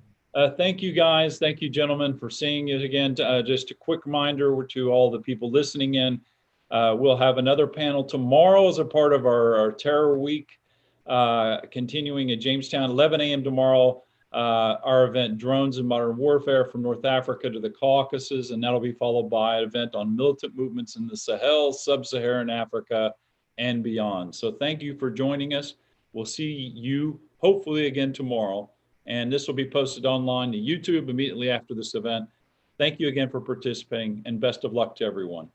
Speaker 1: thank you guys. Thank you, gentlemen, for seeing it again. Just a quick reminder to all the people listening in. We'll have another panel tomorrow as a part of our Terror Week, continuing at Jamestown, 11 a.m. tomorrow. Our event, Drones and Modern Warfare from North Africa to the Caucasus, and that'll be followed by an event on militant movements in the Sahel, Sub-Saharan Africa, and beyond. So thank you for joining us. We'll see you hopefully again tomorrow, and this will be posted online to YouTube immediately after this event. Thank you again for participating, and best of luck to everyone.